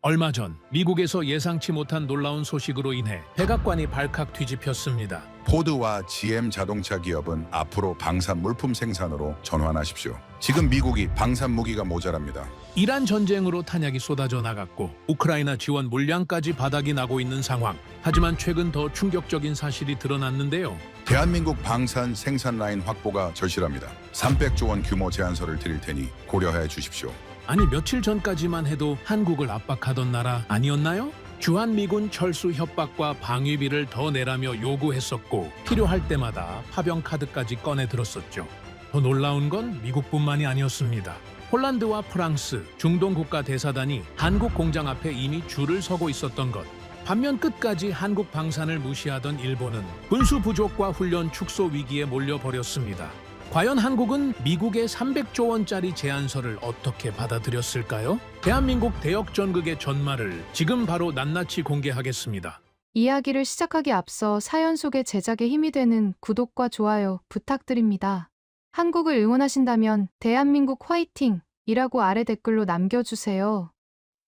얼마 전 미국에서 예상치 못한 놀라운 소식으로 인해 백악관이 발칵 뒤집혔습니다. 포드와 GM 자동차 기업은 앞으로 방산 물품 생산으로 전환하십시오. 지금 미국이 방산 무기가 모자랍니다. 이란 전쟁으로 탄약이 쏟아져 나갔고 우크라이나 지원 물량까지 바닥이 나고 있는 상황. 하지만 최근 더 충격적인 사실이 드러났는데요. 대한민국 방산 생산 라인 확보가 절실합니다. 300조 원 규모 제안서를 드릴 테니 고려해 주십시오. 아니 며칠 전까지만 해도 한국을 압박하던 나라 아니었나요? 주한미군 철수 협박과 방위비를 더 내라며 요구했었고 필요할 때마다 파병 카드까지 꺼내 들었었죠. 더 놀라운 건 미국뿐만이 아니었습니다. 폴란드와 프랑스, 중동 국가 대사단이 한국 공장 앞에 이미 줄을 서고 있었던 것. 반면 끝까지 한국 방산을 무시하던 일본은 군수 부족과 훈련 축소 위기에 몰려버렸습니다. 과연 한국은 미국의 300조 원짜리 제안서를 어떻게 받아들였을까요? 대한민국 대역전극의 전말을 지금 바로 낱낱이 공개하겠습니다. 이야기를 시작하기 앞서 사연 속의 제작에 힘이 되는 구독과 좋아요 부탁드립니다. 한국을 응원하신다면 대한민국 화이팅! 이라고 아래 댓글로 남겨주세요.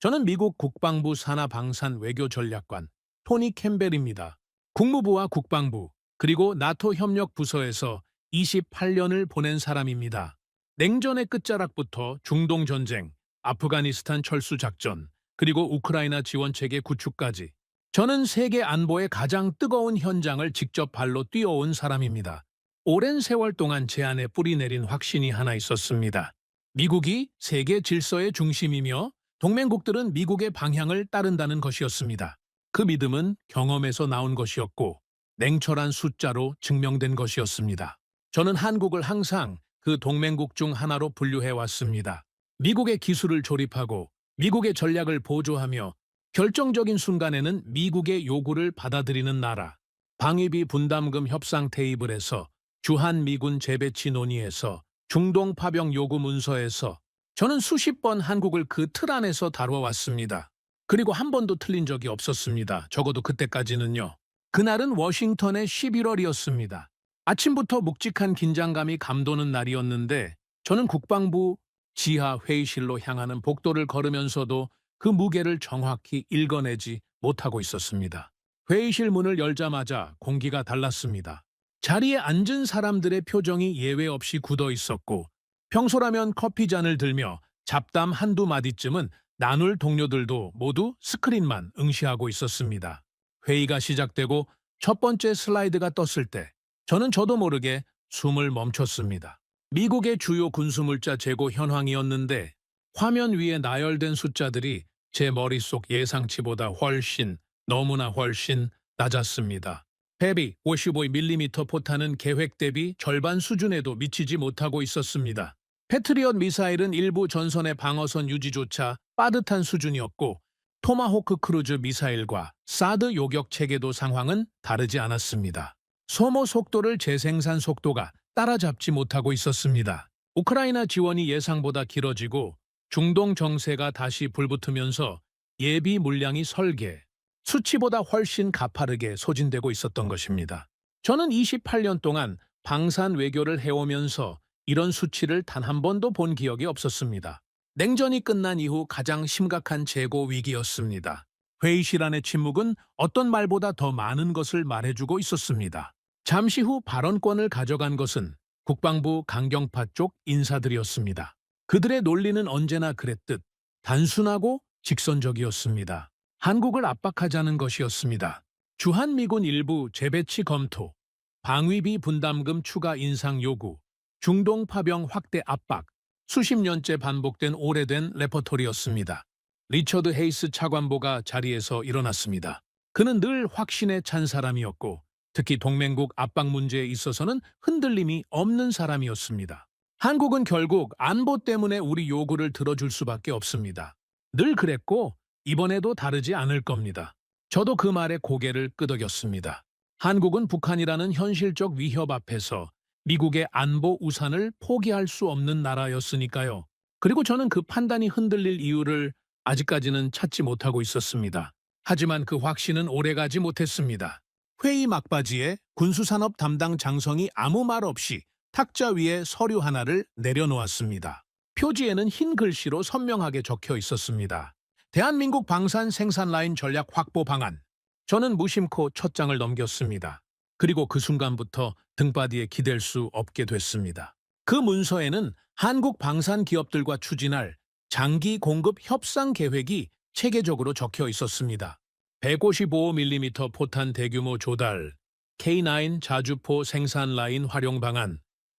저는 미국 국방부 산하방산 외교전략관 토니 캠벨입니다. 국무부와 국방부 그리고 나토 협력 부서에서 28년을 보낸 사람입니다. 냉전의 끝자락부터 중동 전쟁, 아프가니스탄 철수 작전, 그리고 우크라이나 지원체계 구축까지 저는 세계 안보의 가장 뜨거운 현장을 직접 발로 뛰어온 사람입니다. 오랜 세월 동안 제 안에 뿌리 내린 확신이 하나 있었습니다. 미국이 세계 질서의 중심이며 동맹국들은 미국의 방향을 따른다는 것이었습니다. 그 믿음은 경험에서 나온 것이었고 냉철한 숫자로 증명된 것이었습니다. 저는 한국을 항상 그 동맹국 중 하나로 분류해왔습니다. 미국의 기술을 조립하고 미국의 전략을 보조하며 결정적인 순간에는 미국의 요구를 받아들이는 나라. 방위비 분담금 협상 테이블에서 주한미군 재배치 논의에서 중동 파병 요구 문서에서 저는 수십 번 한국을 그 틀 안에서 다뤄왔습니다. 그리고 한 번도 틀린 적이 없었습니다. 적어도 그때까지는요. 그날은 워싱턴의 11월이었습니다. 아침부터 묵직한 긴장감이 감도는 날이었는데 저는 국방부 지하 회의실로 향하는 복도를 걸으면서도 그 무게를 정확히 읽어내지 못하고 있었습니다. 회의실 문을 열자마자 공기가 달랐습니다. 자리에 앉은 사람들의 표정이 예외 없이 굳어 있었고 평소라면 커피잔을 들며 잡담 한두 마디쯤은 나눌 동료들도 모두 스크린만 응시하고 있었습니다. 회의가 시작되고 첫 번째 슬라이드가 떴을 때 저는 저도 모르게 숨을 멈췄습니다. 미국의 주요 군수물자 재고 현황이었는데 화면 위에 나열된 숫자들이 제 머릿속 예상치보다 너무나 훨씬 낮았습니다. 헤비 55mm 포탄은 계획 대비 절반 수준에도 미치지 못하고 있었습니다. 패트리엇 미사일은 일부 전선의 방어선 유지조차 빠듯한 수준이었고 토마호크 크루즈 미사일과 사드 요격 체계도 상황은 다르지 않았습니다. 소모 속도를 재생산 속도가 따라잡지 못하고 있었습니다. 우크라이나 지원이 예상보다 길어지고 중동 정세가 다시 불붙으면서 예비 물량이 설계, 수치보다 훨씬 가파르게 소진되고 있었던 것입니다. 저는 28년 동안 방산 외교를 해오면서 이런 수치를 단 한 번도 본 기억이 없었습니다. 냉전이 끝난 이후 가장 심각한 재고 위기였습니다. 회의실 안의 침묵은 어떤 말보다 더 많은 것을 말해주고 있었습니다. 잠시 후 발언권을 가져간 것은 국방부 강경파 쪽 인사들이었습니다. 그들의 논리는 언제나 그랬듯 단순하고 직선적이었습니다. 한국을 압박하자는 것이었습니다. 주한미군 일부 재배치 검토, 방위비 분담금 추가 인상 요구, 중동 파병 확대 압박, 수십 년째 반복된 오래된 레퍼토리였습니다. 리처드 헤이스 차관보가 자리에서 일어났습니다. 그는 늘 확신에 찬 사람이었고 특히 동맹국 압박 문제에 있어서는 흔들림이 없는 사람이었습니다. 한국은 결국 안보 때문에 우리 요구를 들어줄 수밖에 없습니다. 늘 그랬고 이번에도 다르지 않을 겁니다. 저도 그 말에 고개를 끄덕였습니다. 한국은 북한이라는 현실적 위협 앞에서 미국의 안보 우산을 포기할 수 없는 나라였으니까요. 그리고 저는 그 판단이 흔들릴 이유를 아직까지는 찾지 못하고 있었습니다. 하지만 그 확신은 오래가지 못했습니다. 회의 막바지에 군수산업 담당 장성이 아무 말 없이 탁자 위에 서류 하나를 내려놓았습니다. 표지에는 흰 글씨로 선명하게 적혀 있었습니다. 대한민국 방산 생산 라인 전략 확보 방안. 저는 무심코 첫 장을 넘겼습니다. 그리고 그 순간부터 등바디에 기댈 수 없게 됐습니다. 그 문서에는 한국 방산 기업들과 추진할 장기 공급 협상 계획이 체계적으로 적혀 있었습니다. 155mm 포탄 대규모 조달, K9 자주포 생산 라인 활용 방안,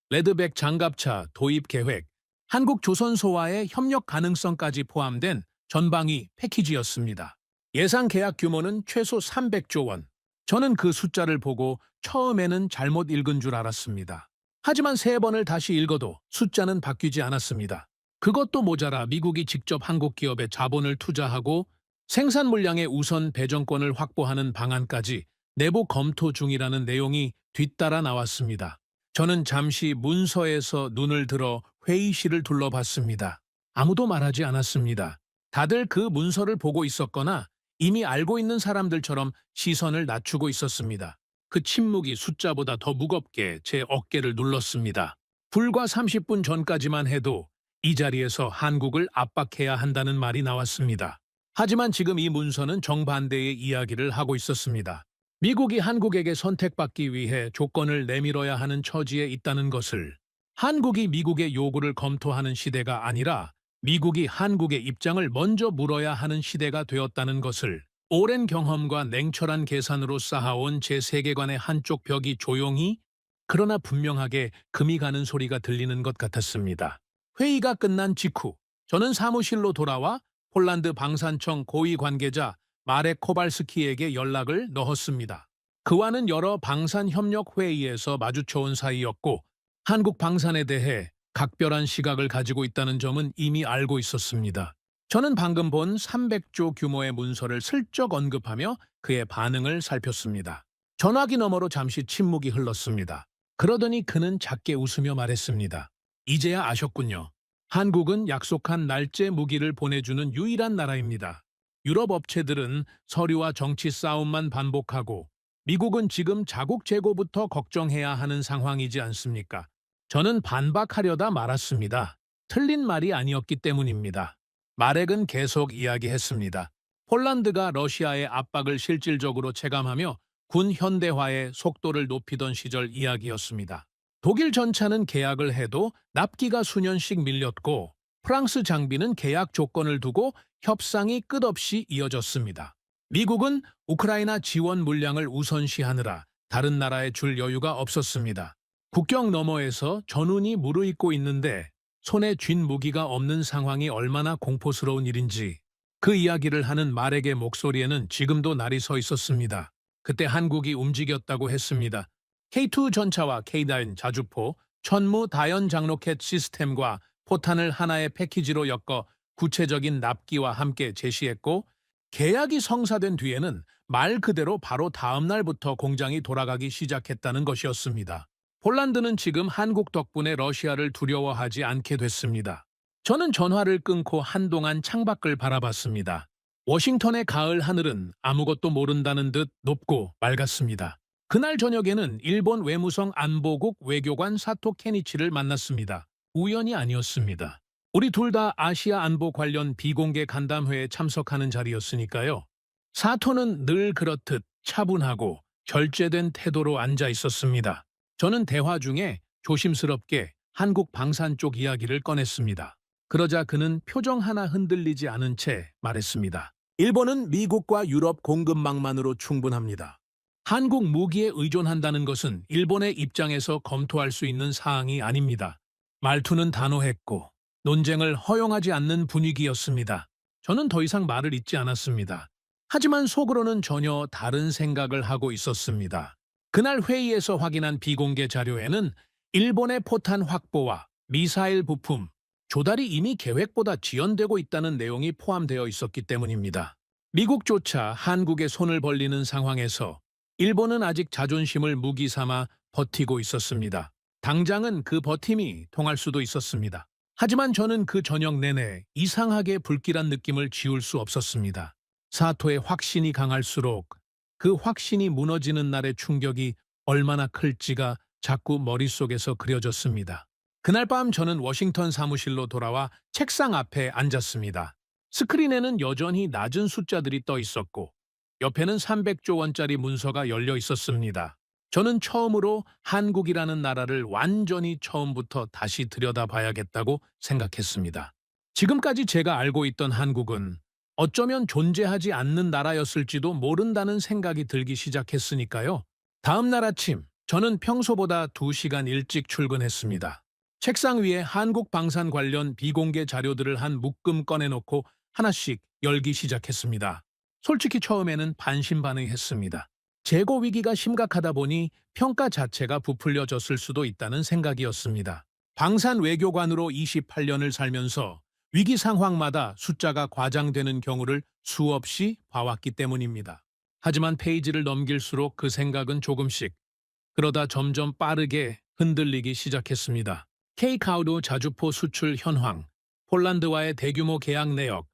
레드백 장갑차 도입 계획, 한국조선소와의 협력 가능성까지 포함된 전방위 패키지였습니다. 예상 계약 규모는 최소 300조 원. 저는 그 숫자를 보고 처음에는 잘못 읽은 줄 알았습니다. 하지만 3번을 다시 읽어도 숫자는 바뀌지 않았습니다. 그것도 모자라 미국이 직접 한국 기업에 자본을 투자하고 생산 물량의 우선 배정권을 확보하는 방안까지 내부 검토 중이라는 내용이 뒤따라 나왔습니다. 저는 잠시 문서에서 눈을 들어 회의실을 둘러봤습니다. 아무도 말하지 않았습니다. 다들 그 문서를 보고 있었거나 이미 알고 있는 사람들처럼 시선을 낮추고 있었습니다. 그 침묵이 숫자보다 더 무겁게 제 어깨를 눌렀습니다. 불과 30분 전까지만 해도 이 자리에서 한국을 압박해야 한다는 말이 나왔습니다. 하지만 지금 이 문서는 정반대의 이야기를 하고 있었습니다. 미국이 한국에게 선택받기 위해 조건을 내밀어야 하는 처지에 있다는 것을, 한국이 미국의 요구를 검토하는 시대가 아니라 미국이 한국의 입장을 먼저 물어야 하는 시대가 되었다는 것을, 오랜 경험과 냉철한 계산으로 쌓아온 제 세계관의 한쪽 벽이 조용히 그러나 분명하게 금이 가는 소리가 들리는 것 같았습니다. 회의가 끝난 직후 저는 사무실로 돌아와 폴란드 방산청 고위 관계자 마렉 코발스키에게 연락을 넣었습니다. 그와는 여러 방산협력 회의에서 마주쳐온 사이였고 한국 방산에 대해 각별한 시각을 가지고 있다는 점은 이미 알고 있었습니다. 저는 방금 본 300조 규모의 문서를 슬쩍 언급하며 그의 반응을 살폈습니다. 전화기 너머로 잠시 침묵이 흘렀습니다. 그러더니 그는 작게 웃으며 말했습니다. 이제야 아셨군요. 한국은 약속한 날짜 무기를 보내주는 유일한 나라입니다. 유럽 업체들은 서류와 정치 싸움만 반복하고 미국은 지금 자국 재고부터 걱정해야 하는 상황이지 않습니까? 저는 반박하려다 말았습니다. 틀린 말이 아니었기 때문입니다. 마렉은 계속 이야기했습니다. 폴란드가 러시아의 압박을 실질적으로 체감하며 군 현대화의 속도를 높이던 시절 이야기였습니다. 독일 전차는 계약을 해도 납기가 수년씩 밀렸고 프랑스 장비는 계약 조건을 두고 협상이 끝없이 이어졌습니다. 미국은 우크라이나 지원 물량을 우선시하느라 다른 나라에 줄 여유가 없었습니다. 국경 너머에서 전운이 무르익고 있는데 손에 쥔 무기가 없는 상황이 얼마나 공포스러운 일인지 그 이야기를 하는 마렉의 목소리에는 지금도 날이 서 있었습니다. 그때 한국이 움직였다고 했습니다. K2 전차와 K9 자주포, 천무 다연 장로켓 시스템과 포탄을 하나의 패키지로 엮어 구체적인 납기와 함께 제시했고 계약이 성사된 뒤에는 말 그대로 바로 다음 날부터 공장이 돌아가기 시작했다는 것이었습니다. 폴란드는 지금 한국 덕분에 러시아를 두려워하지 않게 됐습니다. 저는 전화를 끊고 한동안 창밖을 바라봤습니다. 워싱턴의 가을 하늘은 아무것도 모른다는 듯 높고 맑았습니다. 그날 저녁에는 일본 외무성 안보국 외교관 사토 케니치를 만났습니다. 우연이 아니었습니다. 우리 둘 다 아시아 안보 관련 비공개 간담회에 참석하는 자리였으니까요. 사토는 늘 그렇듯 차분하고 결제된 태도로 앉아 있었습니다. 저는 대화 중에 조심스럽게 한국 방산 쪽 이야기를 꺼냈습니다. 그러자 그는 표정 하나 흔들리지 않은 채 말했습니다. 일본은 미국과 유럽 공급망만으로 충분합니다. 한국 무기에 의존한다는 것은 일본의 입장에서 검토할 수 있는 사항이 아닙니다. 말투는 단호했고 논쟁을 허용하지 않는 분위기였습니다. 저는 더 이상 말을 잇지 않았습니다. 하지만 속으로는 전혀 다른 생각을 하고 있었습니다. 그날 회의에서 확인한 비공개 자료에는 일본의 포탄 확보와 미사일 부품, 조달이 이미 계획보다 지연되고 있다는 내용이 포함되어 있었기 때문입니다. 미국조차 한국에 손을 벌리는 상황에서 일본은 아직 자존심을 무기 삼아 버티고 있었습니다. 당장은 그 버팀이 통할 수도 있었습니다. 하지만 저는 그 저녁 내내 이상하게 불길한 느낌을 지울 수 없었습니다. 사토의 확신이 강할수록 그 확신이 무너지는 날의 충격이 얼마나 클지가 자꾸 머릿속에서 그려졌습니다. 그날 밤 저는 워싱턴 사무실로 돌아와 책상 앞에 앉았습니다. 스크린에는 여전히 낮은 숫자들이 떠 있었고 옆에는 300조 원짜리 문서가 열려 있었습니다. 저는 처음으로 한국이라는 나라를 완전히 처음부터 다시 들여다봐야겠다고 생각했습니다. 지금까지 제가 알고 있던 한국은 어쩌면 존재하지 않는 나라였을지도 모른다는 생각이 들기 시작했으니까요. 다음 날 아침, 저는 평소보다 2시간 일찍 출근했습니다. 책상 위에 한국 방산 관련 비공개 자료들을 한 묶음 꺼내놓고 하나씩 열기 시작했습니다. 솔직히 처음에는 반신반의했습니다. 재고 위기가 심각하다 보니 평가 자체가 부풀려졌을 수도 있다는 생각이었습니다. 방산 외교관으로 28년을 살면서 위기 상황마다 숫자가 과장되는 경우를 수없이 봐왔기 때문입니다. 하지만 페이지를 넘길수록 그 생각은 조금씩, 그러다 점점 빠르게 흔들리기 시작했습니다. K카우도 자주포 수출 현황, 폴란드와의 대규모 계약 내역,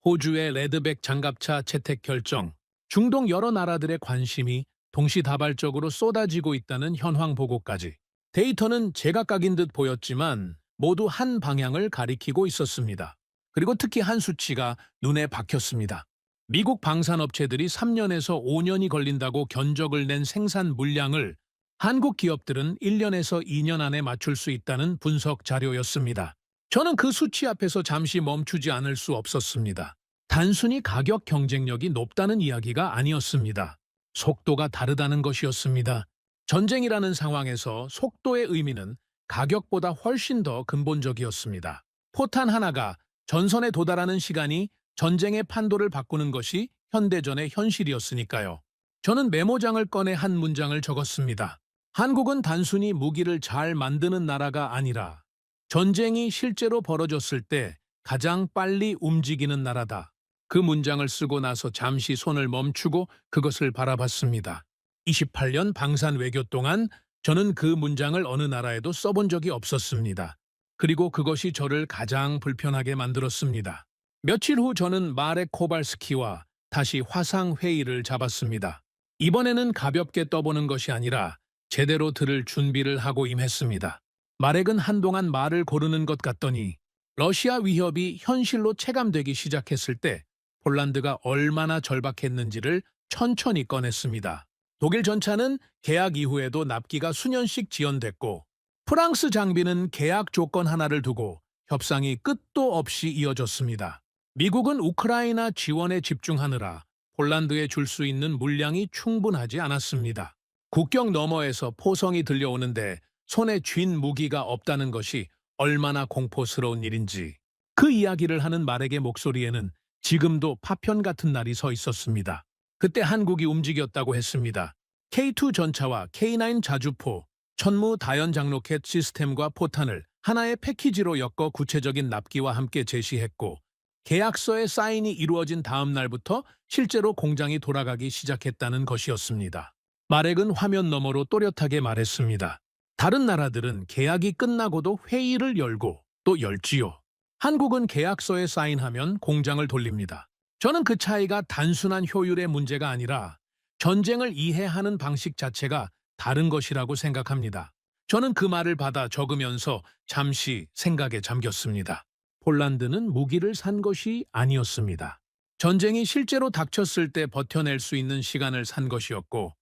호주의 레드백 장갑차 채택 결정, 중동 여러 나라들의 관심이 동시다발적으로 쏟아지고 있다는 현황 보고까지. 데이터는 제각각인 듯 보였지만 모두 한 방향을 가리키고 있었습니다. 그리고 특히 한 수치가 눈에 박혔습니다. 미국 방산업체들이 3년에서 5년이 걸린다고 견적을 낸 생산 물량을 한국 기업들은 1년에서 2년 안에 맞출 수 있다는 분석 자료였습니다. 저는 그 수치 앞에서 잠시 멈추지 않을 수 없었습니다. 단순히 가격 경쟁력이 높다는 이야기가 아니었습니다. 속도가 다르다는 것이었습니다. 전쟁이라는 상황에서 속도의 의미는 가격보다 훨씬 더 근본적이었습니다. 포탄 하나가 전선에 도달하는 시간이 전쟁의 판도를 바꾸는 것이 현대전의 현실이었으니까요. 저는 메모장을 꺼내 한 문장을 적었습니다. 한국은 단순히 무기를 잘 만드는 나라가 아니라 전쟁이 실제로 벌어졌을 때 가장 빨리 움직이는 나라다. 그 문장을 쓰고 나서 잠시 손을 멈추고 그것을 바라봤습니다. 28년 방산 외교 동안 저는 그 문장을 어느 나라에도 써본 적이 없었습니다. 그리고 그것이 저를 가장 불편하게 만들었습니다. 며칠 후 저는 마렉 코발스키와 다시 화상 회의를 잡았습니다. 이번에는 가볍게 떠보는 것이 아니라 제대로 들을 준비를 하고 임했습니다. 마렉은 한동안 말을 고르는 것 같더니 러시아 위협이 현실로 체감되기 시작했을 때 폴란드가 얼마나 절박했는지를 천천히 꺼냈습니다. 독일 전차는 계약 이후에도 납기가 수년씩 지연됐고 프랑스 장비는 계약 조건 하나를 두고 협상이 끝도 없이 이어졌습니다. 미국은 우크라이나 지원에 집중하느라 폴란드에 줄 수 있는 물량이 충분하지 않았습니다. 국경 너머에서 포성이 들려오는데 손에 쥔 무기가 없다는 것이 얼마나 공포스러운 일인지 그 이야기를 하는 말에게 목소리에는 지금도 파편 같은 날이 서 있었습니다. 그때 한국이 움직였다고 했습니다. K2 전차와 K9 자주포, 천무 다연장 로켓 시스템과 포탄을 하나의 패키지로 엮어 구체적인 납기와 함께 제시했고 계약서에 사인이 이루어진 다음 날부터 실제로 공장이 돌아가기 시작했다는 것이었습니다. 마렉은 화면 너머로 또렷하게 말했습니다. 다른 나라들은 계약이 끝나고도 회의를 열고 또 열지요. 한국은 계약서에 사인하면 공장을 돌립니다. 저는 그 차이가 단순한 효율의 문제가 아니라 전쟁을 이해하는 방식 자체가 다른 것이라고 생각합니다. 저는 그 말을 받아 적으면서 잠시 생각에 잠겼습니다. 폴란드는 무기를 산 것이 아니었습니다. 전쟁이 실제로 닥쳤을 때 버텨낼 수 있는 시간을 산 것이었고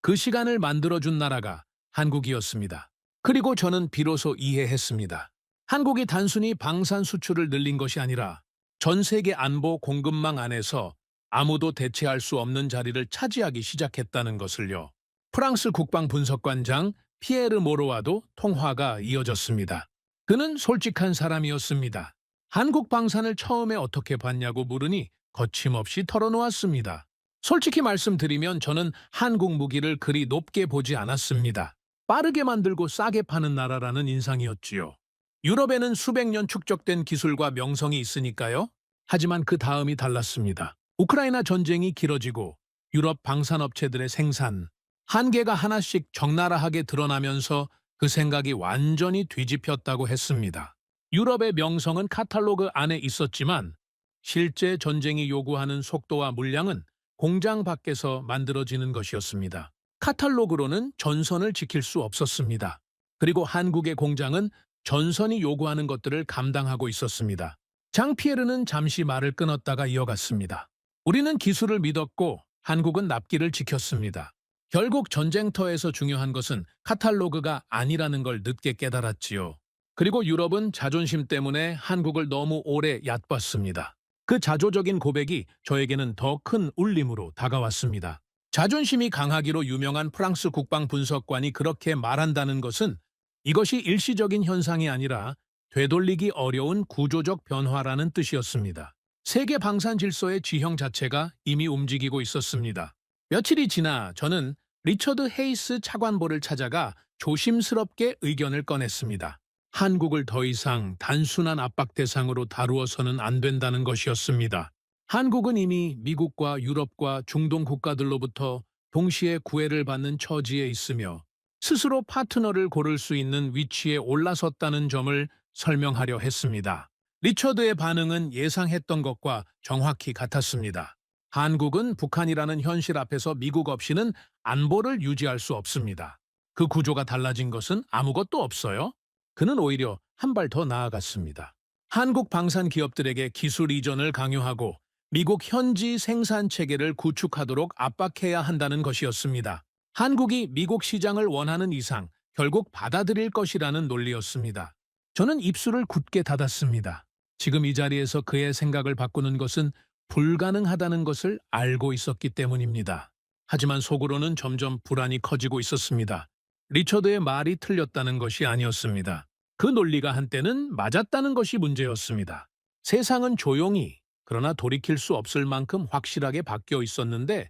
그 시간을 만들어준 나라가 한국이었습니다. 그리고 저는 비로소 이해했습니다. 한국이 단순히 방산 수출을 늘린 것이 아니라 전 세계 안보 공급망 안에서 아무도 대체할 수 없는 자리를 차지하기 시작했다는 것을요. 프랑스 국방분석관장 피에르 모로와도 통화가 이어졌습니다. 그는 솔직한 사람이었습니다. 한국 방산을 처음에 어떻게 봤냐고 물으니 거침없이 털어놓았습니다. 솔직히 말씀드리면 저는 한국 무기를 그리 높게 보지 않았습니다. 빠르게 만들고 싸게 파는 나라라는 인상이었지요. 유럽에는 수백 년 축적된 기술과 명성이 있으니까요. 하지만 그 다음이 달랐습니다. 우크라이나 전쟁이 길어지고 유럽 방산업체들의 생산, 한계가 하나씩 적나라하게 드러나면서 그 생각이 완전히 뒤집혔다고 했습니다. 유럽의 명성은 카탈로그 안에 있었지만 실제 전쟁이 요구하는 속도와 물량은 공장 밖에서 만들어지는 것이었습니다. 카탈로그로는 전선을 지킬 수 없었습니다. 그리고 한국의 공장은 전선이 요구하는 것들을 감당하고 있었습니다. 장피에르는 잠시 말을 끊었다가 이어갔습니다. 우리는 기술을 믿었고 한국은 납기를 지켰습니다. 결국 전쟁터에서 중요한 것은 카탈로그가 아니라는 걸 늦게 깨달았지요. 그리고 유럽은 자존심 때문에 한국을 너무 오래 얕봤습니다. 그 자조적인 고백이 저에게는 더 큰 울림으로 다가왔습니다. 자존심이 강하기로 유명한 프랑스 국방 분석관이 그렇게 말한다는 것은 이것이 일시적인 현상이 아니라 되돌리기 어려운 구조적 변화라는 뜻이었습니다. 세계 방산 질서의 지형 자체가 이미 움직이고 있었습니다. 며칠이 지나 저는 리처드 헤이스 차관보를 찾아가 조심스럽게 의견을 꺼냈습니다. 한국을 더 이상 단순한 압박 대상으로 다루어서는 안 된다는 것이었습니다. 한국은 이미 미국과 유럽과 중동 국가들로부터 동시에 구애를 받는 처지에 있으며 스스로 파트너를 고를 수 있는 위치에 올라섰다는 점을 설명하려 했습니다. 리처드의 반응은 예상했던 것과 정확히 같았습니다. 한국은 북한이라는 현실 앞에서 미국 없이는 안보를 유지할 수 없습니다. 그 구조가 달라진 것은 아무것도 없어요. 그는 오히려 한 발 더 나아갔습니다. 한국 방산 기업들에게 기술 이전을 강요하고 미국 현지 생산 체계를 구축하도록 압박해야 한다는 것이었습니다. 한국이 미국 시장을 원하는 이상 결국 받아들일 것이라는 논리였습니다. 저는 입술을 굳게 닫았습니다. 지금 이 자리에서 그의 생각을 바꾸는 것은 불가능하다는 것을 알고 있었기 때문입니다. 하지만 속으로는 점점 불안이 커지고 있었습니다. 리처드의 말이 틀렸다는 것이 아니었습니다. 그 논리가 한때는 맞았다는 것이 문제였습니다. 세상은 조용히 그러나 돌이킬 수 없을 만큼 확실하게 바뀌어 있었는데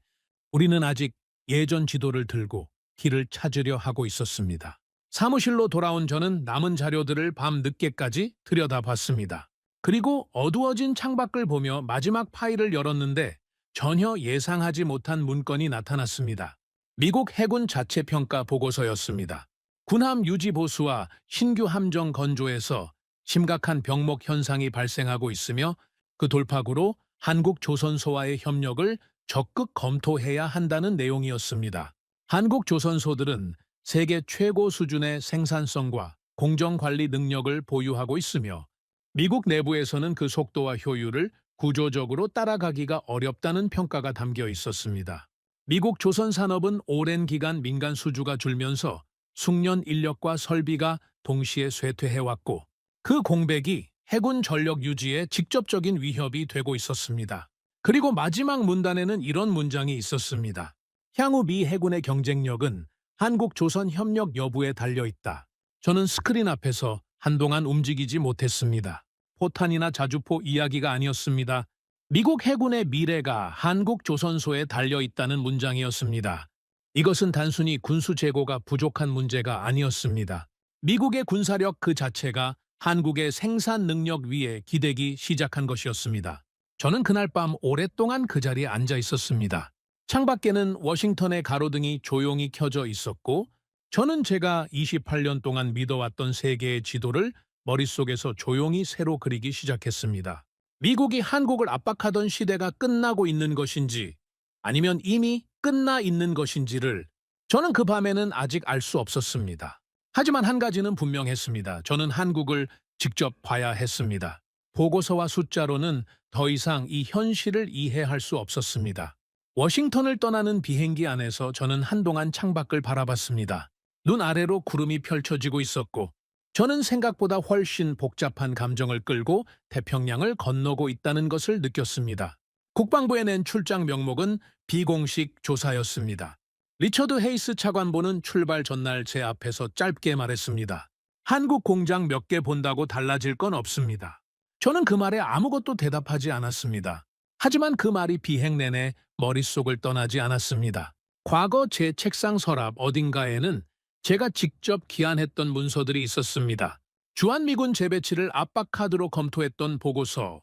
우리는 아직 예전 지도를 들고 길을 찾으려 하고 있었습니다. 사무실로 돌아온 저는 남은 자료들을 밤 늦게까지 들여다봤습니다. 그리고 어두워진 창밖을 보며 마지막 파일을 열었는데 전혀 예상하지 못한 문건이 나타났습니다. 미국 해군 자체평가 보고서였습니다. 군함 유지 보수와 신규 함정 건조에서 심각한 병목 현상이 발생하고 있으며 그 돌파구로 한국 조선소와의 협력을 적극 검토해야 한다는 내용이었습니다. 한국 조선소들은 세계 최고 수준의 생산성과 공정관리 능력을 보유하고 있으며 미국 내부에서는 그 속도와 효율을 구조적으로 따라가기가 어렵다는 평가가 담겨 있었습니다. 미국 조선산업은 오랜 기간 민간 수주가 줄면서 숙련 인력과 설비가 동시에 쇠퇴해왔고 그 공백이 해군 전력 유지에 직접적인 위협이 되고 있었습니다. 그리고 마지막 문단에는 이런 문장이 있었습니다. 향후 미 해군의 경쟁력은 한국-조선 협력 여부에 달려있다. 저는 스크린 앞에서 한동안 움직이지 못했습니다. 포탄이나 자주포 이야기가 아니었습니다. 미국 해군의 미래가 한국-조선소에 달려있다는 문장이었습니다. 이것은 단순히 군수 재고가 부족한 문제가 아니었습니다. 미국의 군사력 그 자체가 한국의 생산 능력 위에 기대기 시작한 것이었습니다. 저는 그날 밤 오랫동안 그 자리에 앉아 있었습니다. 창밖에는 워싱턴의 가로등이 조용히 켜져 있었고 저는 제가 28년 동안 믿어왔던 세계의 지도를 머릿속에서 조용히 새로 그리기 시작했습니다. 미국이 한국을 압박하던 시대가 끝나고 있는 것인지 아니면 이미 끝나 있는 것인지를 저는 그 밤에는 아직 알 수 없었습니다. 하지만 한 가지는 분명했습니다. 저는 한국을 직접 봐야 했습니다. 보고서와 숫자로는 더 이상 이 현실을 이해할 수 없었습니다. 워싱턴을 떠나는 비행기 안에서 저는 한동안 창밖을 바라봤습니다. 눈 아래로 구름이 펼쳐지고 있었고 저는 생각보다 훨씬 복잡한 감정을 끌고 태평양을 건너고 있다는 것을 느꼈습니다. 국방부에 낸 출장 명목은 비공식 조사였습니다. 리처드 헤이스 차관보는 출발 전날 제 앞에서 짧게 말했습니다. 한국 공장 몇 개 본다고 달라질 건 없습니다. 저는 그 말에 아무것도 대답하지 않았습니다. 하지만 그 말이 비행 내내 머릿속을 떠나지 않았습니다. 과거 제 책상 서랍 어딘가에는 제가 직접 기한했던 문서들이 있었습니다. 주한미군 재배치를 압박카드로 검토했던 보고서,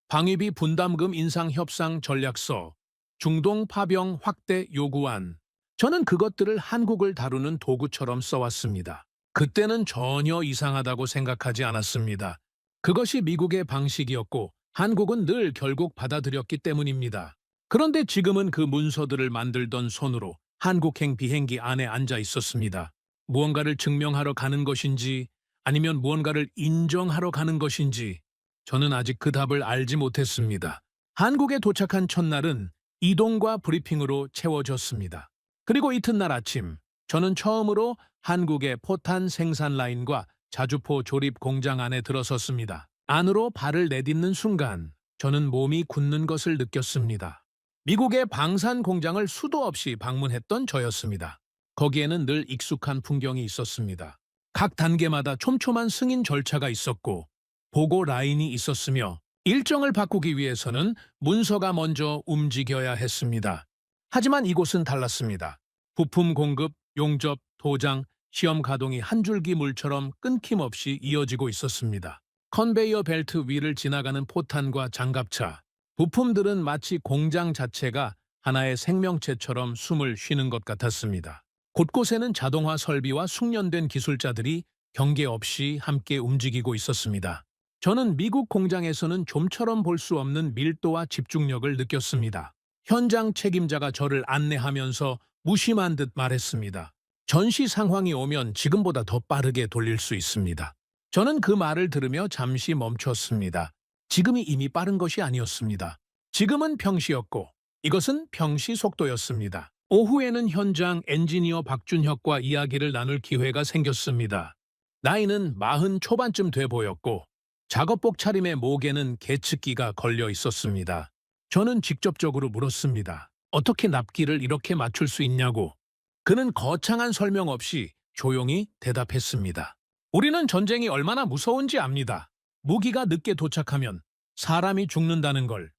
방위비 분담금 인상 협상 전략서, 중동 파병 확대 요구안. 저는 그것들을 한국을 다루는 도구처럼 써왔습니다. 그때는 전혀 이상하다고 생각하지 않았습니다. 그것이 미국의 방식이었고 한국은 늘 결국 받아들였기 때문입니다. 그런데 지금은 그 문서들을 만들던 손으로 한국행 비행기 안에 앉아 있었습니다. 무언가를 증명하러 가는 것인지 아니면 무언가를 인정하러 가는 것인지 저는 아직 그 답을 알지 못했습니다. 한국에 도착한 첫날은 이동과 브리핑으로 채워졌습니다. 그리고 이튿날 아침, 저는 처음으로 한국의 포탄 생산 라인과 자주포 조립 공장 안에 들어섰습니다. 안으로 발을 내딛는 순간 저는 몸이 굳는 것을 느꼈습니다. 미국의 방산 공장을 수도 없이 방문했던 저였습니다. 거기에는 늘 익숙한 풍경이 있었습니다. 각 단계마다 촘촘한 승인 절차가 있었고 보고 라인이 있었으며 일정을 바꾸기 위해서는 문서가 먼저 움직여야 했습니다. 하지만 이곳은 달랐습니다. 부품 공급, 용접, 도장, 시험 가동이 한 줄기 물처럼 끊김없이 이어지고 있었습니다. 컨베이어 벨트 위를 지나가는 포탄과 장갑차, 부품들은 마치 공장 자체가 하나의 생명체처럼 숨을 쉬는 것 같았습니다. 곳곳에는 자동화 설비와 숙련된 기술자들이 경계 없이 함께 움직이고 있었습니다. 저는 미국 공장에서는 좀처럼 볼 수 없는 밀도와 집중력을 느꼈습니다. 현장 책임자가 저를 안내하면서 무심한 듯 말했습니다. 전시 상황이 오면 지금보다 더 빠르게 돌릴 수 있습니다. 저는 그 말을 들으며 잠시 멈췄습니다. 지금이 이미 빠른 것이 아니었습니다. 지금은 평시였고 이것은 평시 속도였습니다. 오후에는 현장 엔지니어 박준혁과 이야기를 나눌 기회가 생겼습니다. 나이는 40 초반쯤 돼 보였고 작업복 차림의 목에는 계측기가 걸려 있었습니다. 저는 직접적으로 물었습니다. 어떻게 납기를 이렇게 맞출 수 있냐고. 그는 거창한 설명 없이 조용히 대답했습니다. 우리는 전쟁이 얼마나 무서운지 압니다. 무기가 늦게 도착하면 사람이 죽는다는 걸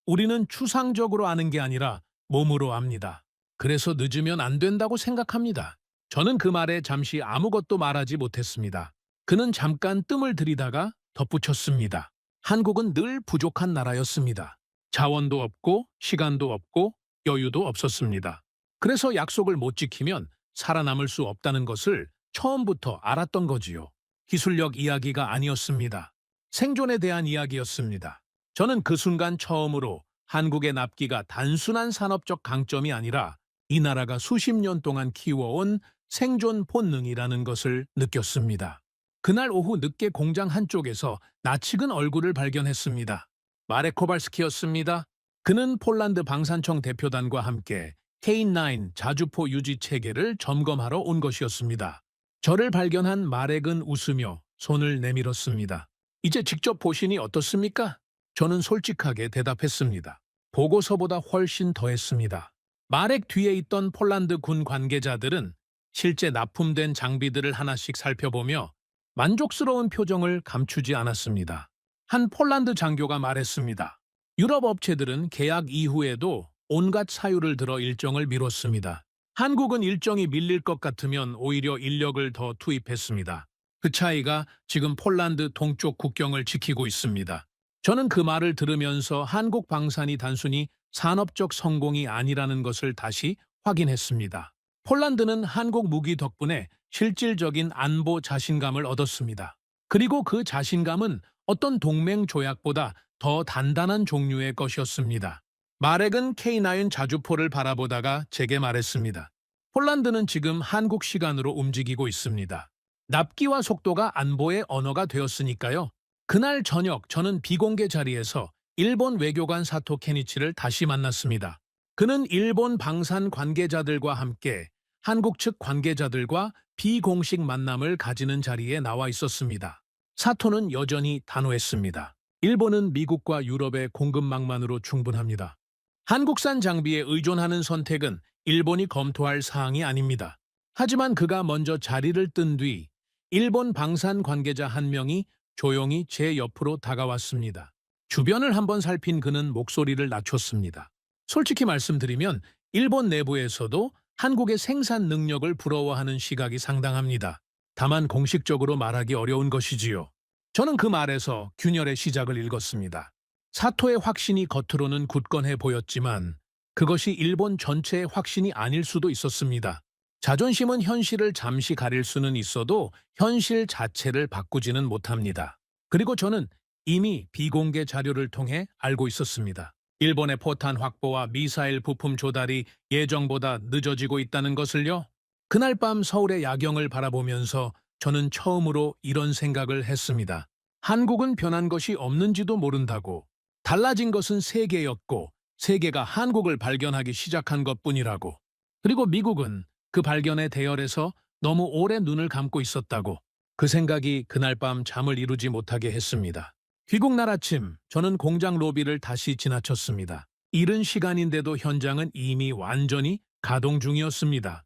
우리는 추상적으로 아는 게 아니라 몸으로 압니다. 그래서 늦으면 안 된다고 생각합니다. 저는 그 말에 잠시 아무것도 말하지 못했습니다. 그는 잠깐 뜸을 들이다가 덧붙였습니다. 한국은 늘 부족한 나라였습니다. 자원도 없고 시간도 없고 여유도 없었습니다. 그래서 약속을 못 지키면 살아남을 수 없다는 것을 처음부터 알았던 거지요. 기술력 이야기가 아니었습니다. 생존에 대한 이야기였습니다. 저는 그 순간 처음으로 한국의 납기가 단순한 산업적 강점이 아니라 이 나라가 수십 년 동안 키워온 생존 본능이라는 것을 느꼈습니다. 그날 오후 늦게 공장 한쪽에서 낯익은 얼굴을 발견했습니다. 마렉 코발스키였습니다. 그는 폴란드 방산청 대표단과 함께 K9 자주포 유지 체계를 점검하러 온 것이었습니다. 저를 발견한 마렉은 웃으며 손을 내밀었습니다. 이제 직접 보시니 어떻습니까? 저는 솔직하게 대답했습니다. 보고서보다 훨씬 더했습니다. 마렉 뒤에 있던 폴란드 군 관계자들은 실제 납품된 장비들을 하나씩 살펴보며 만족스러운 표정을 감추지 않았습니다. 한 폴란드 장교가 말했습니다. 유럽 업체들은 계약 이후에도 온갖 사유를 들어 일정을 미뤘습니다. 한국은 일정이 밀릴 것 같으면 오히려 인력을 더 투입했습니다. 그 차이가 지금 폴란드 동쪽 국경을 지키고 있습니다. 저는 그 말을 들으면서 한국 방산이 단순히 산업적 성공이 아니라는 것을 다시 확인했습니다. 폴란드는 한국 무기 덕분에 실질적인 안보 자신감을 얻었습니다. 그리고 그 자신감은 어떤 동맹 조약보다 더 단단한 종류의 것이었습니다. 마렉은 K9 자주포를 바라보다가 제게 말했습니다. 폴란드는 지금 한국 시간으로 움직이고 있습니다. 납기와 속도가 안보의 언어가 되었으니까요. 그날 저녁 저는 비공개 자리에서 일본 외교관 사토 케니치를 다시 만났습니다. 그는 일본 방산 관계자들과 함께 한국 측 관계자들과 비공식 만남을 가지는 자리에 나와 있었습니다. 사토는 여전히 단호했습니다. 일본은 미국과 유럽의 공급망만으로 충분합니다. 한국산 장비에 의존하는 선택은 일본이 검토할 사항이 아닙니다. 하지만 그가 먼저 자리를 뜬 뒤 일본 방산 관계자 한 명이 조용히 제 옆으로 다가왔습니다. 주변을 한번 살핀 그는 목소리를 낮췄습니다. 솔직히 말씀드리면 일본 내부에서도 한국의 생산 능력을 부러워하는 시각이 상당합니다. 다만 공식적으로 말하기 어려운 것이지요. 저는 그 말에서 균열의 시작을 읽었습니다. 사토의 확신이 겉으로는 굳건해 보였지만 그것이 일본 전체의 확신이 아닐 수도 있었습니다. 자존심은 현실을 잠시 가릴 수는 있어도 현실 자체를 바꾸지는 못합니다. 그리고 저는 이미 비공개 자료를 통해 알고 있었습니다. 일본의 포탄 확보와 미사일 부품 조달이 예정보다 늦어지고 있다는 것을요. 그날 밤 서울의 야경을 바라보면서 저는 처음으로 이런 생각을 했습니다. 한국은 변한 것이 없는지도 모른다고. 달라진 것은 세계였고 세계가 한국을 발견하기 시작한 것뿐이라고. 그리고 미국은 그 발견에 대열해서 너무 오래 눈을 감고 있었다고. 그 생각이 그날 밤 잠을 이루지 못하게 했습니다. 귀국날 아침, 저는 공장 로비를 다시 지나쳤습니다. 이른 시간인데도 현장은 이미 완전히 가동 중이었습니다.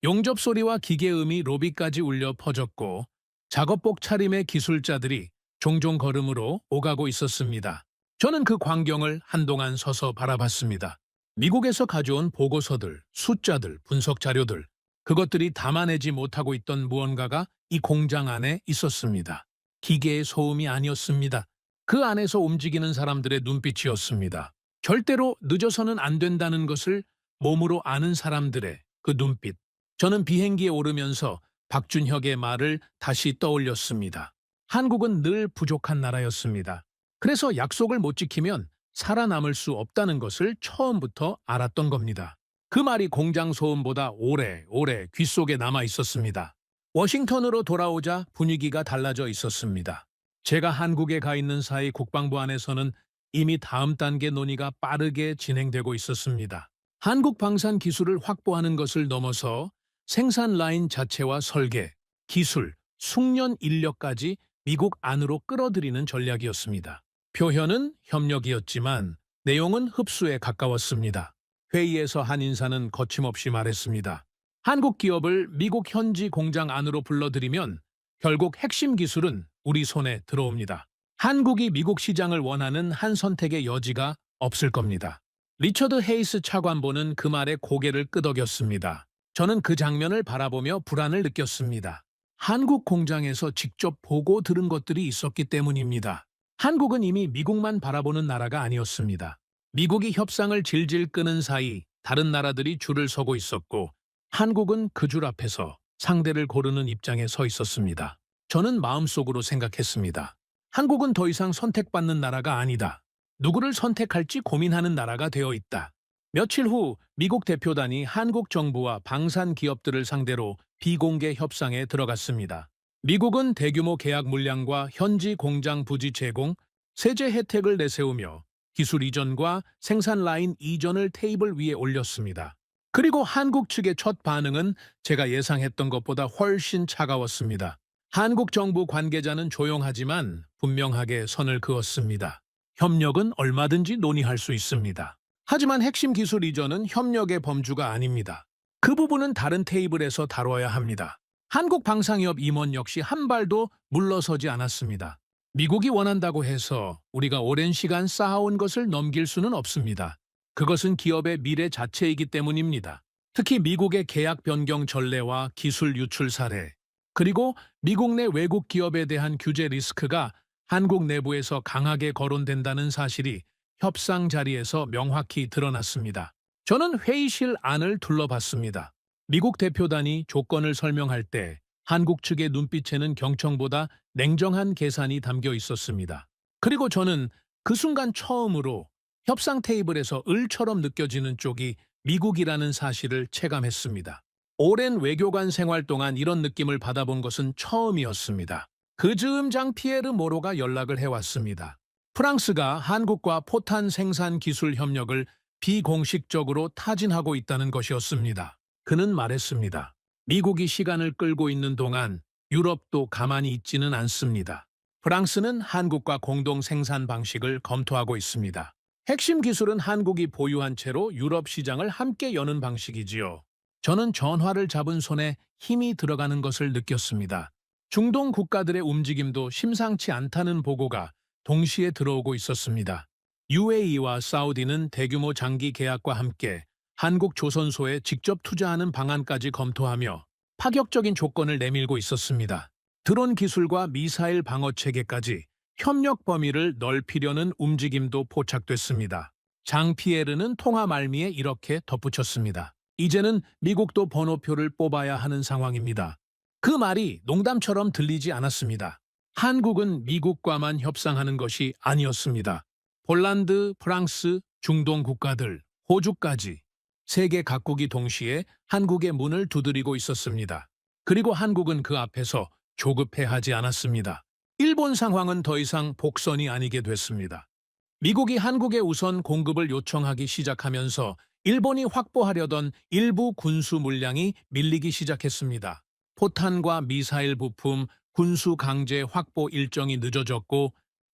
용접 소리와 기계음이 로비까지 울려 퍼졌고 작업복 차림의 기술자들이 종종 걸음으로 오가고 있었습니다. 저는 그 광경을 한동안 서서 바라봤습니다. 미국에서 가져온 보고서들, 숫자들, 분석 자료들, 그것들이 담아내지 못하고 있던 무언가가 이 공장 안에 있었습니다. 기계의 소음이 아니었습니다. 그 안에서 움직이는 사람들의 눈빛이었습니다. 절대로 늦어서는 안 된다는 것을 몸으로 아는 사람들의 그 눈빛. 저는 비행기에 오르면서 박준혁의 말을 다시 떠올렸습니다. 한국은 늘 부족한 나라였습니다. 그래서 약속을 못 지키면 살아남을 수 없다는 것을 처음부터 알았던 겁니다. 그 말이 공장 소음보다 오래 귓속에 남아 있었습니다. 워싱턴으로 돌아오자 분위기가 달라져 있었습니다. 제가 한국에 가 있는 사이 국방부 안에서는 이미 다음 단계 논의가 빠르게 진행되고 있었습니다. 한국 방산 기술을 확보하는 것을 넘어서 생산 라인 자체와 설계, 기술, 숙련 인력까지 미국 안으로 끌어들이는 전략이었습니다. 표현은 협력이었지만 내용은 흡수에 가까웠습니다. 회의에서 한 인사는 거침없이 말했습니다. 한국 기업을 미국 현지 공장 안으로 불러들이면 결국 핵심 기술은 우리 손에 들어옵니다. 한국이 미국 시장을 원하는 한 선택의 여지가 없을 겁니다. 리처드 헤이스 차관보는 그 말에 고개를 끄덕였습니다. 저는 그 장면을 바라보며 불안을 느꼈습니다. 한국 공장에서 직접 보고 들은 것들이 있었기 때문입니다. 한국은 이미 미국만 바라보는 나라가 아니었습니다. 미국이 협상을 질질 끄는 사이 다른 나라들이 줄을 서고 있었고 한국은 그 줄 앞에서 상대를 고르는 입장에 서 있었습니다. 저는 마음속으로 생각했습니다. 한국은 더 이상 선택받는 나라가 아니다. 누구를 선택할지 고민하는 나라가 되어 있다. 며칠 후 미국 대표단이 한국 정부와 방산 기업들을 상대로 비공개 협상에 들어갔습니다. 미국은 대규모 계약 물량과 현지 공장 부지 제공, 세제 혜택을 내세우며 기술 이전과 생산 라인 이전을 테이블 위에 올렸습니다. 그리고 한국 측의 첫 반응은 제가 예상했던 것보다 훨씬 차가웠습니다. 한국 정부 관계자는 조용하지만 분명하게 선을 그었습니다. 협력은 얼마든지 논의할 수 있습니다. 하지만 핵심 기술 이전은 협력의 범주가 아닙니다. 그 부분은 다른 테이블에서 다뤄야 합니다. 한국 방산기업 임원 역시 한 발도 물러서지 않았습니다. 미국이 원한다고 해서 우리가 오랜 시간 쌓아온 것을 넘길 수는 없습니다. 그것은 기업의 미래 자체이기 때문입니다. 특히 미국의 계약 변경 전례와 기술 유출 사례, 그리고 미국 내 외국 기업에 대한 규제 리스크가 한국 내부에서 강하게 거론된다는 사실이 협상 자리에서 명확히 드러났습니다. 저는 회의실 안을 둘러봤습니다. 미국 대표단이 조건을 설명할 때 한국 측의 눈빛에는 경청보다 냉정한 계산이 담겨 있었습니다. 그리고 저는 그 순간 처음으로 협상 테이블에서 을처럼 느껴지는 쪽이 미국이라는 사실을 체감했습니다. 오랜 외교관 생활 동안 이런 느낌을 받아본 것은 처음이었습니다. 그 즈음 장 피에르 모로가 연락을 해왔습니다. 프랑스가 한국과 포탄 생산 기술 협력을 비공식적으로 타진하고 있다는 것이었습니다. 그는 말했습니다. 미국이 시간을 끌고 있는 동안 유럽도 가만히 있지는 않습니다. 프랑스는 한국과 공동 생산 방식을 검토하고 있습니다. 핵심 기술은 한국이 보유한 채로 유럽 시장을 함께 여는 방식이지요. 저는 전화를 잡은 손에 힘이 들어가는 것을 느꼈습니다. 중동 국가들의 움직임도 심상치 않다는 보고가 동시에 들어오고 있었습니다. UAE와 사우디는 대규모 장기 계약과 함께 한국 조선소에 직접 투자하는 방안까지 검토하며 파격적인 조건을 내밀고 있었습니다. 드론 기술과 미사일 방어 체계까지 협력 범위를 넓히려는 움직임도 포착됐습니다. 장 피에르는 통화 말미에 이렇게 덧붙였습니다. 이제는 미국도 번호표를 뽑아야 하는 상황입니다. 그 말이 농담처럼 들리지 않았습니다. 한국은 미국과만 협상하는 것이 아니었습니다. 폴란드, 프랑스, 중동 국가들, 호주까지 세계 각국이 동시에 한국의 문을 두드리고 있었습니다. 그리고 한국은 그 앞에서 조급해하지 않았습니다. 일본 상황은 더 이상 복선이 아니게 됐습니다. 미국이 한국에 우선 공급을 요청하기 시작하면서 일본이 확보하려던 일부 군수 물량이 밀리기 시작했습니다. 포탄과 미사일 부품, 군수 강제 확보 일정이 늦어졌고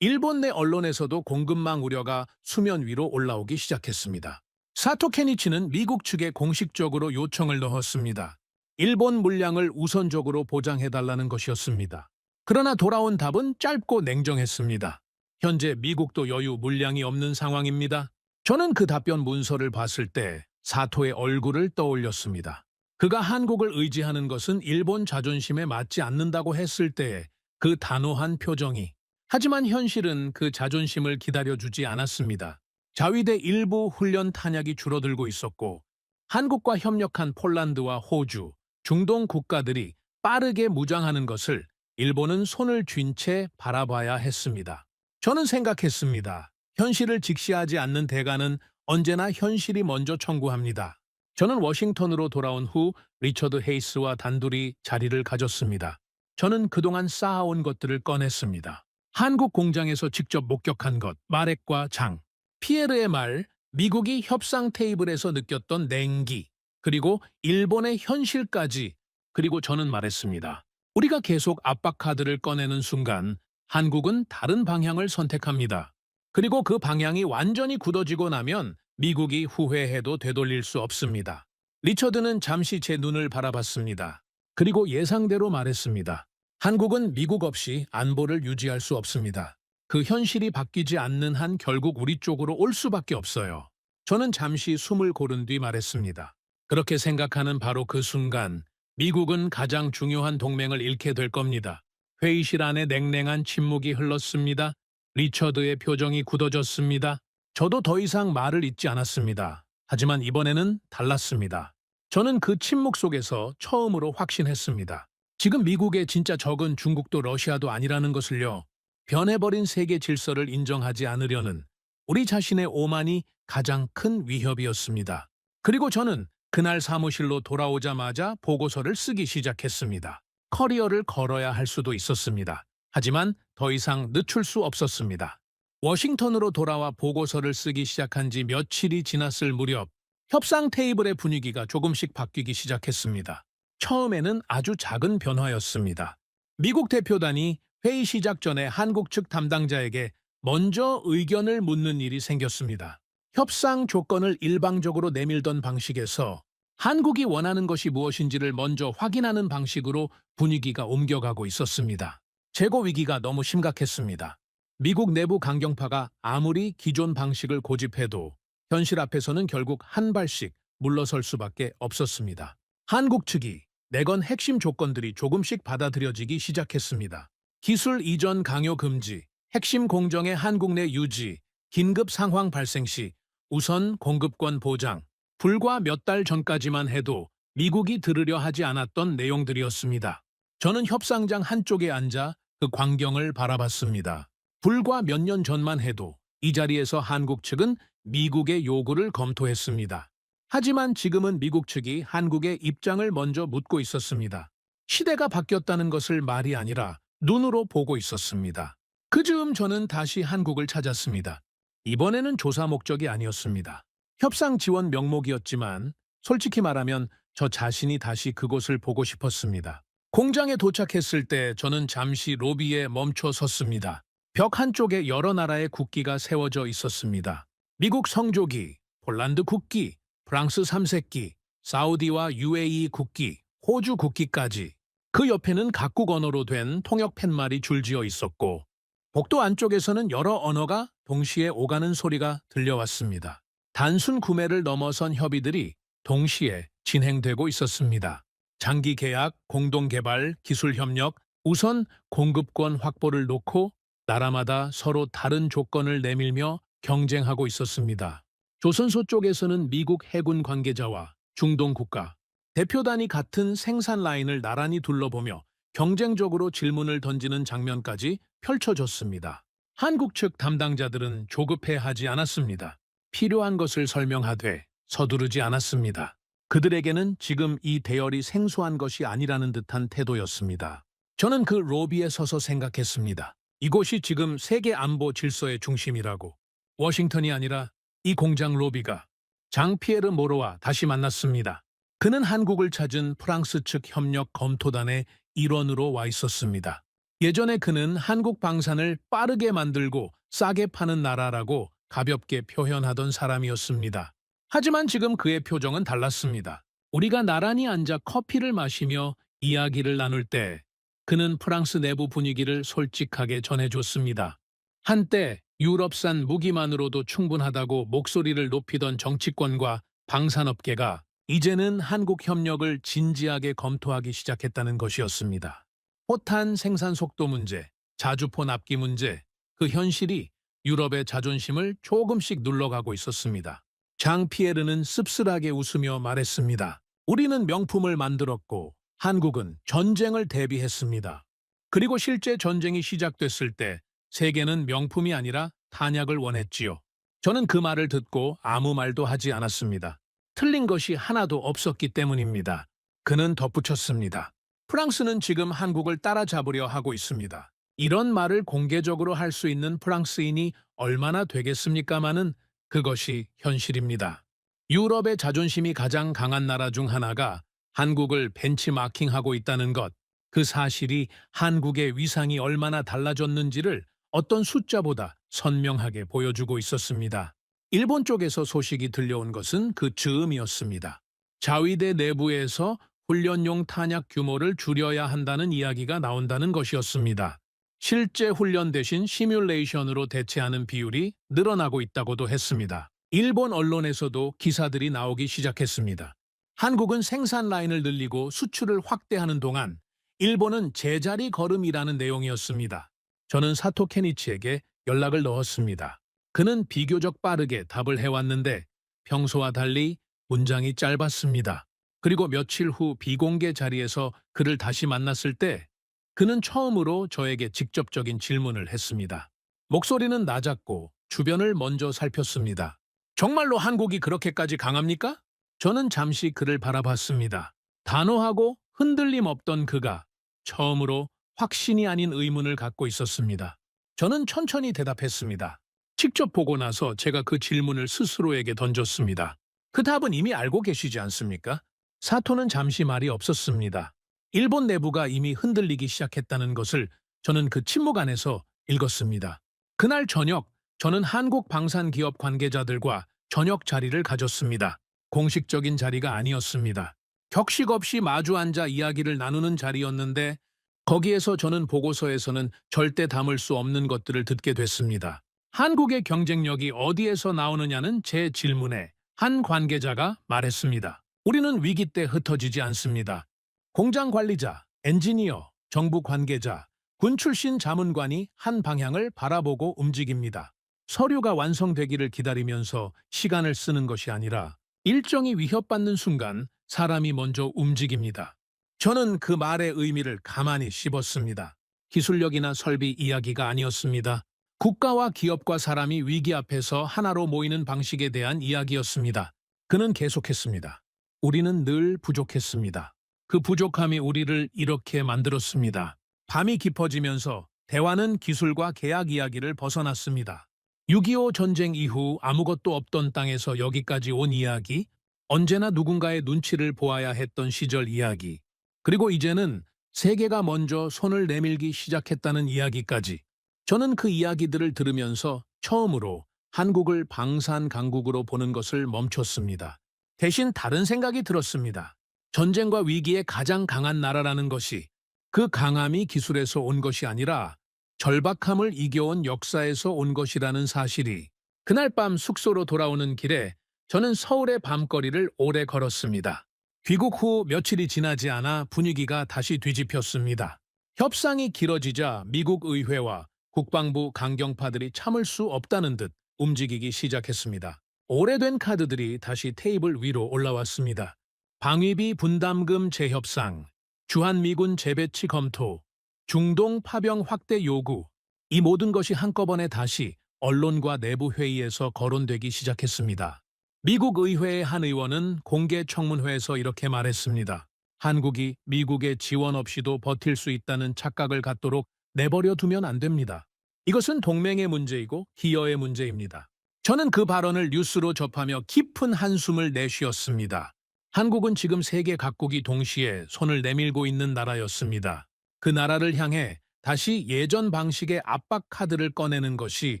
일본 내 언론에서도 공급망 우려가 수면 위로 올라오기 시작했습니다. 사토 케니치는 미국 측에 공식적으로 요청을 넣었습니다. 일본 물량을 우선적으로 보장해달라는 것이었습니다. 그러나 돌아온 답은 짧고 냉정했습니다. 현재 미국도 여유 물량이 없는 상황입니다. 저는 그 답변 문서를 봤을 때 사토의 얼굴을 떠올렸습니다. 그가 한국을 의지하는 것은 일본 자존심에 맞지 않는다고 했을 때의 그 단호한 표정이, 하지만 현실은 그 자존심을 기다려주지 않았습니다. 자위대 일부 훈련 탄약이 줄어들고 있었고 한국과 협력한 폴란드와 호주, 중동 국가들이 빠르게 무장하는 것을 일본은 손을 쥔 채 바라봐야 했습니다. 저는 생각했습니다. 현실을 직시하지 않는 대가는 언제나 현실이 먼저 청구합니다. 저는 워싱턴으로 돌아온 후 리처드 헤이스와 단둘이 자리를 가졌습니다. 저는 그동안 쌓아온 것들을 꺼냈습니다. 한국 공장에서 직접 목격한 것, 마렉과 장, 피에르의 말, 미국이 협상 테이블에서 느꼈던 냉기, 그리고 일본의 현실까지, 그리고 저는 말했습니다. 우리가 계속 압박 카드를 꺼내는 순간 한국은 다른 방향을 선택합니다. 그리고 그 방향이 완전히 굳어지고 나면 미국이 후회해도 되돌릴 수 없습니다. 리처드는 잠시 제 눈을 바라봤습니다. 그리고 예상대로 말했습니다. 한국은 미국 없이 안보를 유지할 수 없습니다. 그 현실이 바뀌지 않는 한 결국 우리 쪽으로 올 수밖에 없어요. 저는 잠시 숨을 고른 뒤 말했습니다. 그렇게 생각하는 바로 그 순간 미국은 가장 중요한 동맹을 잃게 될 겁니다. 회의실 안에 냉랭한 침묵이 흘렀습니다. 리처드의 표정이 굳어졌습니다. 저도 더 이상 말을 잇지 않았습니다. 하지만 이번에는 달랐습니다. 저는 그 침묵 속에서 처음으로 확신했습니다. 지금 미국의 진짜 적은 중국도 러시아도 아니라는 것을요. 변해버린 세계 질서를 인정하지 않으려는 우리 자신의 오만이 가장 큰 위협이었습니다. 그리고 저는 그날 사무실로 돌아오자마자 보고서를 쓰기 시작했습니다. 커리어를 걸어야 할 수도 있었습니다. 하지만 더 이상 늦출 수 없었습니다. 워싱턴으로 돌아와 보고서를 쓰기 시작한 지 며칠이 지났을 무렵 협상 테이블의 분위기가 조금씩 바뀌기 시작했습니다. 처음에는 아주 작은 변화였습니다. 미국 대표단이 회의 시작 전에 한국 측 담당자에게 먼저 의견을 묻는 일이 생겼습니다. 협상 조건을 일방적으로 내밀던 방식에서 한국이 원하는 것이 무엇인지를 먼저 확인하는 방식으로 분위기가 옮겨가고 있었습니다. 재고 위기가 너무 심각했습니다. 미국 내부 강경파가 아무리 기존 방식을 고집해도 현실 앞에서는 결국 한 발씩 물러설 수밖에 없었습니다. 한국 측이 내건 핵심 조건들이 조금씩 받아들여지기 시작했습니다. 기술 이전 강요 금지, 핵심 공정의 한국 내 유지, 긴급 상황 발생 시 우선 공급권 보장, 불과 몇 달 전까지만 해도 미국이 들으려 하지 않았던 내용들이었습니다. 저는 협상장 한쪽에 앉아 그 광경을 바라봤습니다. 불과 몇 년 전만 해도 이 자리에서 한국 측은 미국의 요구를 검토했습니다. 하지만 지금은 미국 측이 한국의 입장을 먼저 묻고 있었습니다. 시대가 바뀌었다는 것을 말이 아니라 눈으로 보고 있었습니다. 그 즈음 저는 다시 한국을 찾았습니다. 이번에는 조사 목적이 아니었습니다. 협상 지원 명목이었지만 솔직히 말하면 저 자신이 다시 그곳을 보고 싶었습니다. 공장에 도착했을 때 저는 잠시 로비에 멈춰 섰습니다. 벽 한쪽에 여러 나라의 국기가 세워져 있었습니다. 미국 성조기, 폴란드 국기, 프랑스 3색기, 사우디와 UAE 국기, 호주 국기까지. 그 옆에는 각국 언어로 된 통역 팻말이 줄지어 있었고 복도 안쪽에서는 여러 언어가 동시에 오가는 소리가 들려왔습니다. 단순 구매를 넘어선 협의들이 동시에 진행되고 있었습니다. 장기 계약, 공동 개발, 기술 협력, 우선 공급권 확보를 놓고 나라마다 서로 다른 조건을 내밀며 경쟁하고 있었습니다. 조선소 쪽에서는 미국 해군 관계자와 중동 국가, 대표단이 같은 생산 라인을 나란히 둘러보며 경쟁적으로 질문을 던지는 장면까지 펼쳐졌습니다. 한국 측 담당자들은 조급해하지 않았습니다. 필요한 것을 설명하되 서두르지 않았습니다. 그들에게는 지금 이 대열이 생소한 것이 아니라는 듯한 태도였습니다. 저는 그 로비에 서서 생각했습니다. 이곳이 지금 세계 안보 질서의 중심이라고. 워싱턴이 아니라 이 공장 로비가 장피에르 모로와 다시 만났습니다. 그는 한국을 찾은 프랑스 측 협력 검토단의 일원으로 와 있었습니다. 예전에 그는 한국 방산을 빠르게 만들고 싸게 파는 나라라고 가볍게 표현하던 사람이었습니다. 하지만 지금 그의 표정은 달랐습니다. 우리가 나란히 앉아 커피를 마시며 이야기를 나눌 때 그는 프랑스 내부 분위기를 솔직하게 전해줬습니다. 한때 유럽산 무기만으로도 충분하다고 목소리를 높이던 정치권과 방산업계가 이제는 한국 협력을 진지하게 검토하기 시작했다는 것이었습니다. 포탄 생산 속도 문제, 자주포 납기 문제, 그 현실이 유럽의 자존심을 조금씩 눌러가고 있었습니다. 장 피에르는 씁쓸하게 웃으며 말했습니다. 우리는 명품을 만들었고 한국은 전쟁을 대비했습니다. 그리고 실제 전쟁이 시작됐을 때 세계는 명품이 아니라 탄약을 원했지요. 저는 그 말을 듣고 아무 말도 하지 않았습니다. 틀린 것이 하나도 없었기 때문입니다. 그는 덧붙였습니다. 프랑스는 지금 한국을 따라잡으려 하고 있습니다. 이런 말을 공개적으로 할 수 있는 프랑스인이 얼마나 되겠습니까마는 그것이 현실입니다. 유럽의 자존심이 가장 강한 나라 중 하나가 한국을 벤치마킹하고 있다는 것, 그 사실이 한국의 위상이 얼마나 달라졌는지를 어떤 숫자보다 선명하게 보여주고 있었습니다. 일본 쪽에서 소식이 들려온 것은 그 즈음이었습니다. 자위대 내부에서 훈련용 탄약 규모를 줄여야 한다는 이야기가 나온다는 것이었습니다. 실제 훈련 대신 시뮬레이션으로 대체하는 비율이 늘어나고 있다고도 했습니다. 일본 언론에서도 기사들이 나오기 시작했습니다. 한국은 생산 라인을 늘리고 수출을 확대하는 동안 일본은 제자리 걸음이라는 내용이었습니다. 저는 사토 케니치에게 연락을 넣었습니다. 그는 비교적 빠르게 답을 해왔는데 평소와 달리 문장이 짧았습니다. 그리고 며칠 후 비공개 자리에서 그를 다시 만났을 때 그는 처음으로 저에게 직접적인 질문을 했습니다. 목소리는 낮았고 주변을 먼저 살폈습니다. 정말로 한국이 그렇게까지 강합니까? 저는 잠시 그를 바라봤습니다. 단호하고 흔들림 없던 그가 처음으로 확신이 아닌 의문을 갖고 있었습니다. 저는 천천히 대답했습니다. 직접 보고 나서 제가 그 질문을 스스로에게 던졌습니다. 그 답은 이미 알고 계시지 않습니까? 사토는 잠시 말이 없었습니다. 일본 내부가 이미 흔들리기 시작했다는 것을 저는 그 침묵 안에서 읽었습니다. 그날 저녁 저는 한국 방산기업 관계자들과 저녁 자리를 가졌습니다. 공식적인 자리가 아니었습니다. 격식 없이 마주 앉아 이야기를 나누는 자리였는데 거기에서 저는 보고서에서는 절대 담을 수 없는 것들을 듣게 됐습니다. 한국의 경쟁력이 어디에서 나오느냐는 제 질문에 한 관계자가 말했습니다. 우리는 위기 때 흩어지지 않습니다. 공장 관리자, 엔지니어, 정부 관계자, 군 출신 자문관이 한 방향을 바라보고 움직입니다. 서류가 완성되기를 기다리면서 시간을 쓰는 것이 아니라 일정이 위협받는 순간 사람이 먼저 움직입니다. 저는 그 말의 의미를 가만히 씹었습니다. 기술력이나 설비 이야기가 아니었습니다. 국가와 기업과 사람이 위기 앞에서 하나로 모이는 방식에 대한 이야기였습니다. 그는 계속했습니다. 우리는 늘 부족했습니다. 그 부족함이 우리를 이렇게 만들었습니다. 밤이 깊어지면서 대화는 기술과 계약 이야기를 벗어났습니다. 6.25 전쟁 이후 아무것도 없던 땅에서 여기까지 온 이야기, 언제나 누군가의 눈치를 보아야 했던 시절 이야기, 그리고 이제는 세계가 먼저 손을 내밀기 시작했다는 이야기까지. 저는 그 이야기들을 들으면서 처음으로 한국을 방산 강국으로 보는 것을 멈췄습니다. 대신 다른 생각이 들었습니다. 전쟁과 위기에 가장 강한 나라라는 것이 그 강함이 기술에서 온 것이 아니라 절박함을 이겨온 역사에서 온 것이라는 사실이. 그날 밤 숙소로 돌아오는 길에 저는 서울의 밤거리를 오래 걸었습니다. 귀국 후 며칠이 지나지 않아 분위기가 다시 뒤집혔습니다. 협상이 길어지자 미국 의회와 국방부 강경파들이 참을 수 없다는 듯 움직이기 시작했습니다. 오래된 카드들이 다시 테이블 위로 올라왔습니다. 방위비 분담금 재협상, 주한미군 재배치 검토, 중동 파병 확대 요구, 이 모든 것이 한꺼번에 다시 언론과 내부 회의에서 거론되기 시작했습니다. 미국 의회의 한 의원은 공개 청문회에서 이렇게 말했습니다. 한국이 미국의 지원 없이도 버틸 수 있다는 착각을 갖도록 내버려 두면 안 됩니다. 이것은 동맹의 문제이고 기여의 문제입니다. 저는 그 발언을 뉴스로 접하며 깊은 한숨을 내쉬었습니다. 한국은 지금 세계 각국이 동시에 손을 내밀고 있는 나라였습니다. 그 나라를 향해 다시 예전 방식의 압박 카드를 꺼내는 것이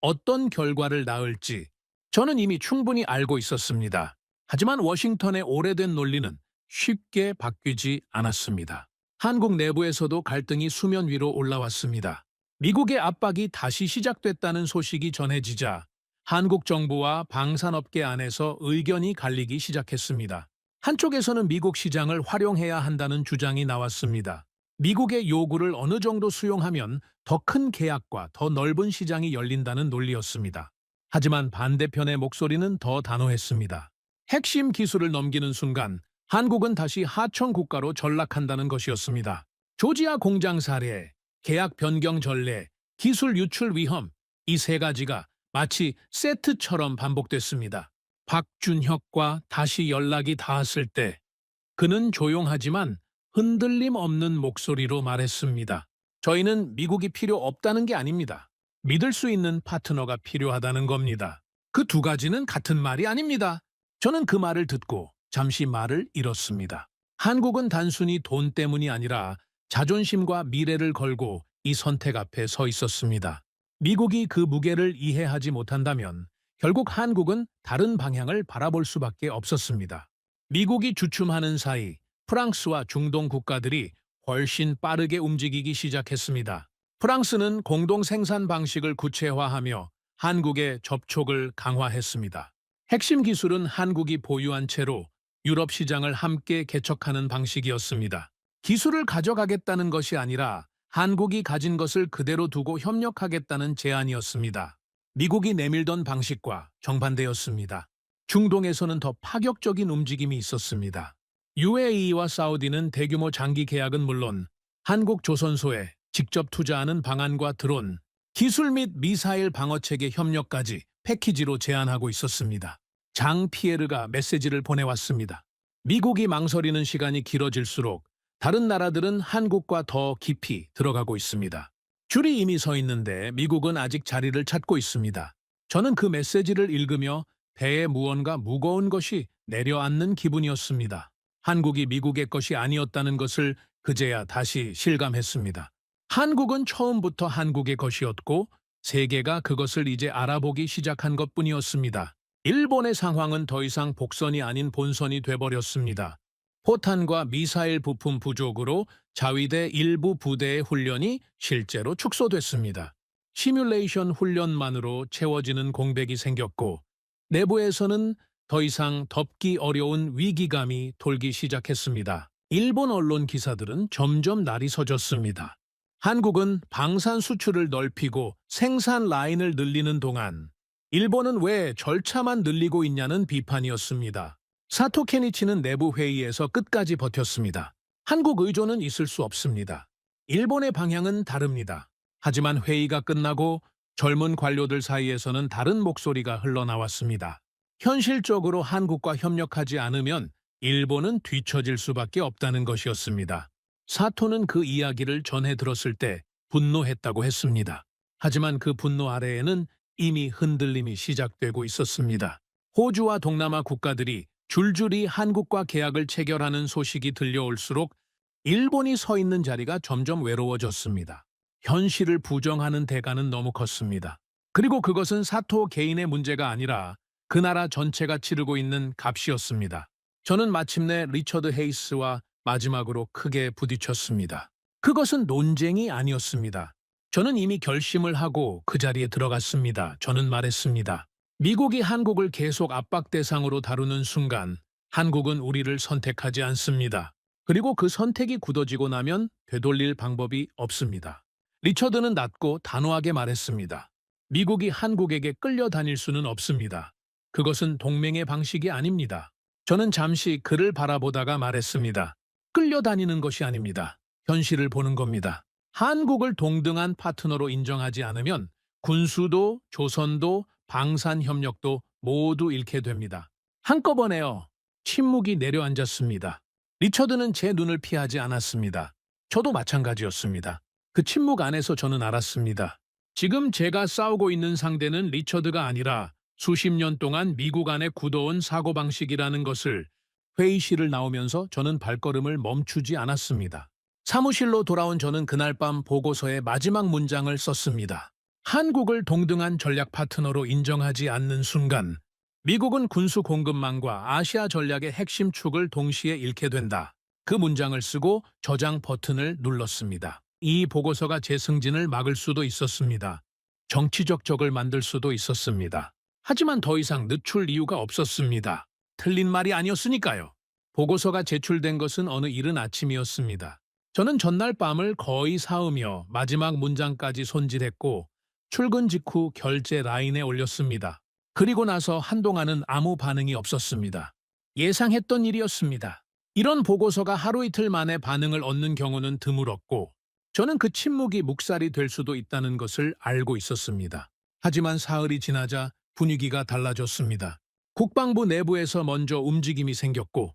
어떤 결과를 낳을지 저는 이미 충분히 알고 있었습니다. 하지만 워싱턴의 오래된 논리는 쉽게 바뀌지 않았습니다. 한국 내부에서도 갈등이 수면 위로 올라왔습니다. 미국의 압박이 다시 시작됐다는 소식이 전해지자 한국 정부와 방산업계 안에서 의견이 갈리기 시작했습니다. 한쪽에서는 미국 시장을 활용해야 한다는 주장이 나왔습니다. 미국의 요구를 어느 정도 수용하면 더 큰 계약과 더 넓은 시장이 열린다는 논리였습니다. 하지만 반대편의 목소리는 더 단호했습니다. 핵심 기술을 넘기는 순간 한국은 다시 하청 국가로 전락한다는 것이었습니다. 조지아 공장 사례, 계약 변경 전례, 기술 유출 위험, 이 세 가지가 마치 세트처럼 반복됐습니다. 박준혁과 다시 연락이 닿았을 때 그는 조용하지만 흔들림 없는 목소리로 말했습니다. 저희는 미국이 필요 없다는 게 아닙니다. 믿을 수 있는 파트너가 필요하다는 겁니다. 그 두 가지는 같은 말이 아닙니다. 저는 그 말을 듣고 잠시 말을 잃었습니다. 한국은 단순히 돈 때문이 아니라 자존심과 미래를 걸고 이 선택 앞에 서 있었습니다. 미국이 그 무게를 이해하지 못한다면 결국 한국은 다른 방향을 바라볼 수밖에 없었습니다. 미국이 주춤하는 사이 프랑스와 중동 국가들이 훨씬 빠르게 움직이기 시작했습니다. 프랑스는 공동 생산 방식을 구체화하며 한국의 접촉을 강화했습니다. 핵심 기술은 한국이 보유한 채로 유럽 시장을 함께 개척하는 방식이었습니다. 기술을 가져가겠다는 것이 아니라 한국이 가진 것을 그대로 두고 협력하겠다는 제안이었습니다. 미국이 내밀던 방식과 정반대였습니다. 중동에서는 더 파격적인 움직임이 있었습니다. UAE와 사우디는 대규모 장기 계약은 물론 한국 조선소에 직접 투자하는 방안과 드론, 기술 및 미사일 방어체계 협력까지 패키지로 제안하고 있었습니다. 장 피에르가 메시지를 보내왔습니다. 미국이 망설이는 시간이 길어질수록 다른 나라들은 한국과 더 깊이 들어가고 있습니다. 줄이 이미 서 있는데 미국은 아직 자리를 찾고 있습니다. 저는 그 메시지를 읽으며 배에 무언가 무거운 것이 내려앉는 기분이었습니다. 한국이 미국의 것이 아니었다는 것을 그제야 다시 실감했습니다. 한국은 처음부터 한국의 것이었고 세계가 그것을 이제 알아보기 시작한 것뿐이었습니다. 일본의 상황은 더 이상 복선이 아닌 본선이 돼버렸습니다. 포탄과 미사일 부품 부족으로 자위대 일부 부대의 훈련이 실제로 축소됐습니다. 시뮬레이션 훈련만으로 채워지는 공백이 생겼고 내부에서는 더 이상 덮기 어려운 위기감이 돌기 시작했습니다. 일본 언론 기사들은 점점 날이 서졌습니다. 한국은 방산 수출을 넓히고 생산 라인을 늘리는 동안 일본은 왜 절차만 늘리고 있냐는 비판이었습니다. 사토 케니치는 내부 회의에서 끝까지 버텼습니다. 한국 의존은 있을 수 없습니다. 일본의 방향은 다릅니다. 하지만 회의가 끝나고 젊은 관료들 사이에서는 다른 목소리가 흘러나왔습니다. 현실적으로 한국과 협력하지 않으면 일본은 뒤처질 수밖에 없다는 것이었습니다. 사토는 그 이야기를 전해 들었을 때 분노했다고 했습니다. 하지만 그 분노 아래에는 이미 흔들림이 시작되고 있었습니다. 호주와 동남아 국가들이 줄줄이 한국과 계약을 체결하는 소식이 들려올수록 일본이 서 있는 자리가 점점 외로워졌습니다. 현실을 부정하는 대가는 너무 컸습니다. 그리고 그것은 사토 개인의 문제가 아니라 그 나라 전체가 치르고 있는 값이었습니다. 저는 마침내 리처드 헤이스와 마지막으로 크게 부딪혔습니다. 그것은 논쟁이 아니었습니다. 저는 이미 결심을 하고 그 자리에 들어갔습니다. 저는 말했습니다. 미국이 한국을 계속 압박 대상으로 다루는 순간 한국은 우리를 선택하지 않습니다. 그리고 그 선택이 굳어지고 나면 되돌릴 방법이 없습니다. 리처드는 낮고 단호하게 말했습니다. 미국이 한국에게 끌려다닐 수는 없습니다. 그것은 동맹의 방식이 아닙니다. 저는 잠시 그를 바라보다가 말했습니다. 끌려다니는 것이 아닙니다. 현실을 보는 겁니다. 한국을 동등한 파트너로 인정하지 않으면 군수도 조선도 방산협력도 모두 잃게 됩니다. 한꺼번에요. 침묵이 내려앉았습니다. 리처드는 제 눈을 피하지 않았습니다. 저도 마찬가지였습니다. 그 침묵 안에서 저는 알았습니다. 지금 제가 싸우고 있는 상대는 리처드가 아니라 수십 년 동안 미국 안에 굳어온 사고방식이라는 것을. 회의실을 나오면서 저는 발걸음을 멈추지 않았습니다. 사무실로 돌아온 저는 그날 밤 보고서의 마지막 문장을 썼습니다. 한국을 동등한 전략 파트너로 인정하지 않는 순간 미국은 군수 공급망과 아시아 전략의 핵심 축을 동시에 잃게 된다. 그 문장을 쓰고 저장 버튼을 눌렀습니다. 이 보고서가 제 승진을 막을 수도 있었습니다. 정치적 적을 만들 수도 있었습니다. 하지만 더 이상 늦출 이유가 없었습니다. 틀린 말이 아니었으니까요. 보고서가 제출된 것은 어느 이른 아침이었습니다. 저는 전날 밤을 거의 사으며 마지막 문장까지 손질했고 출근 직후 결제 라인에 올렸습니다. 그리고 나서 한동안은 아무 반응이 없었습니다. 예상했던 일이었습니다. 이런 보고서가 하루 이틀 만에 반응을 얻는 경우는 드물었고 저는 그 침묵이 묵살이 될 수도 있다는 것을 알고 있었습니다. 하지만 사흘이 지나자 분위기가 달라졌습니다. 국방부 내부에서 먼저 움직임이 생겼고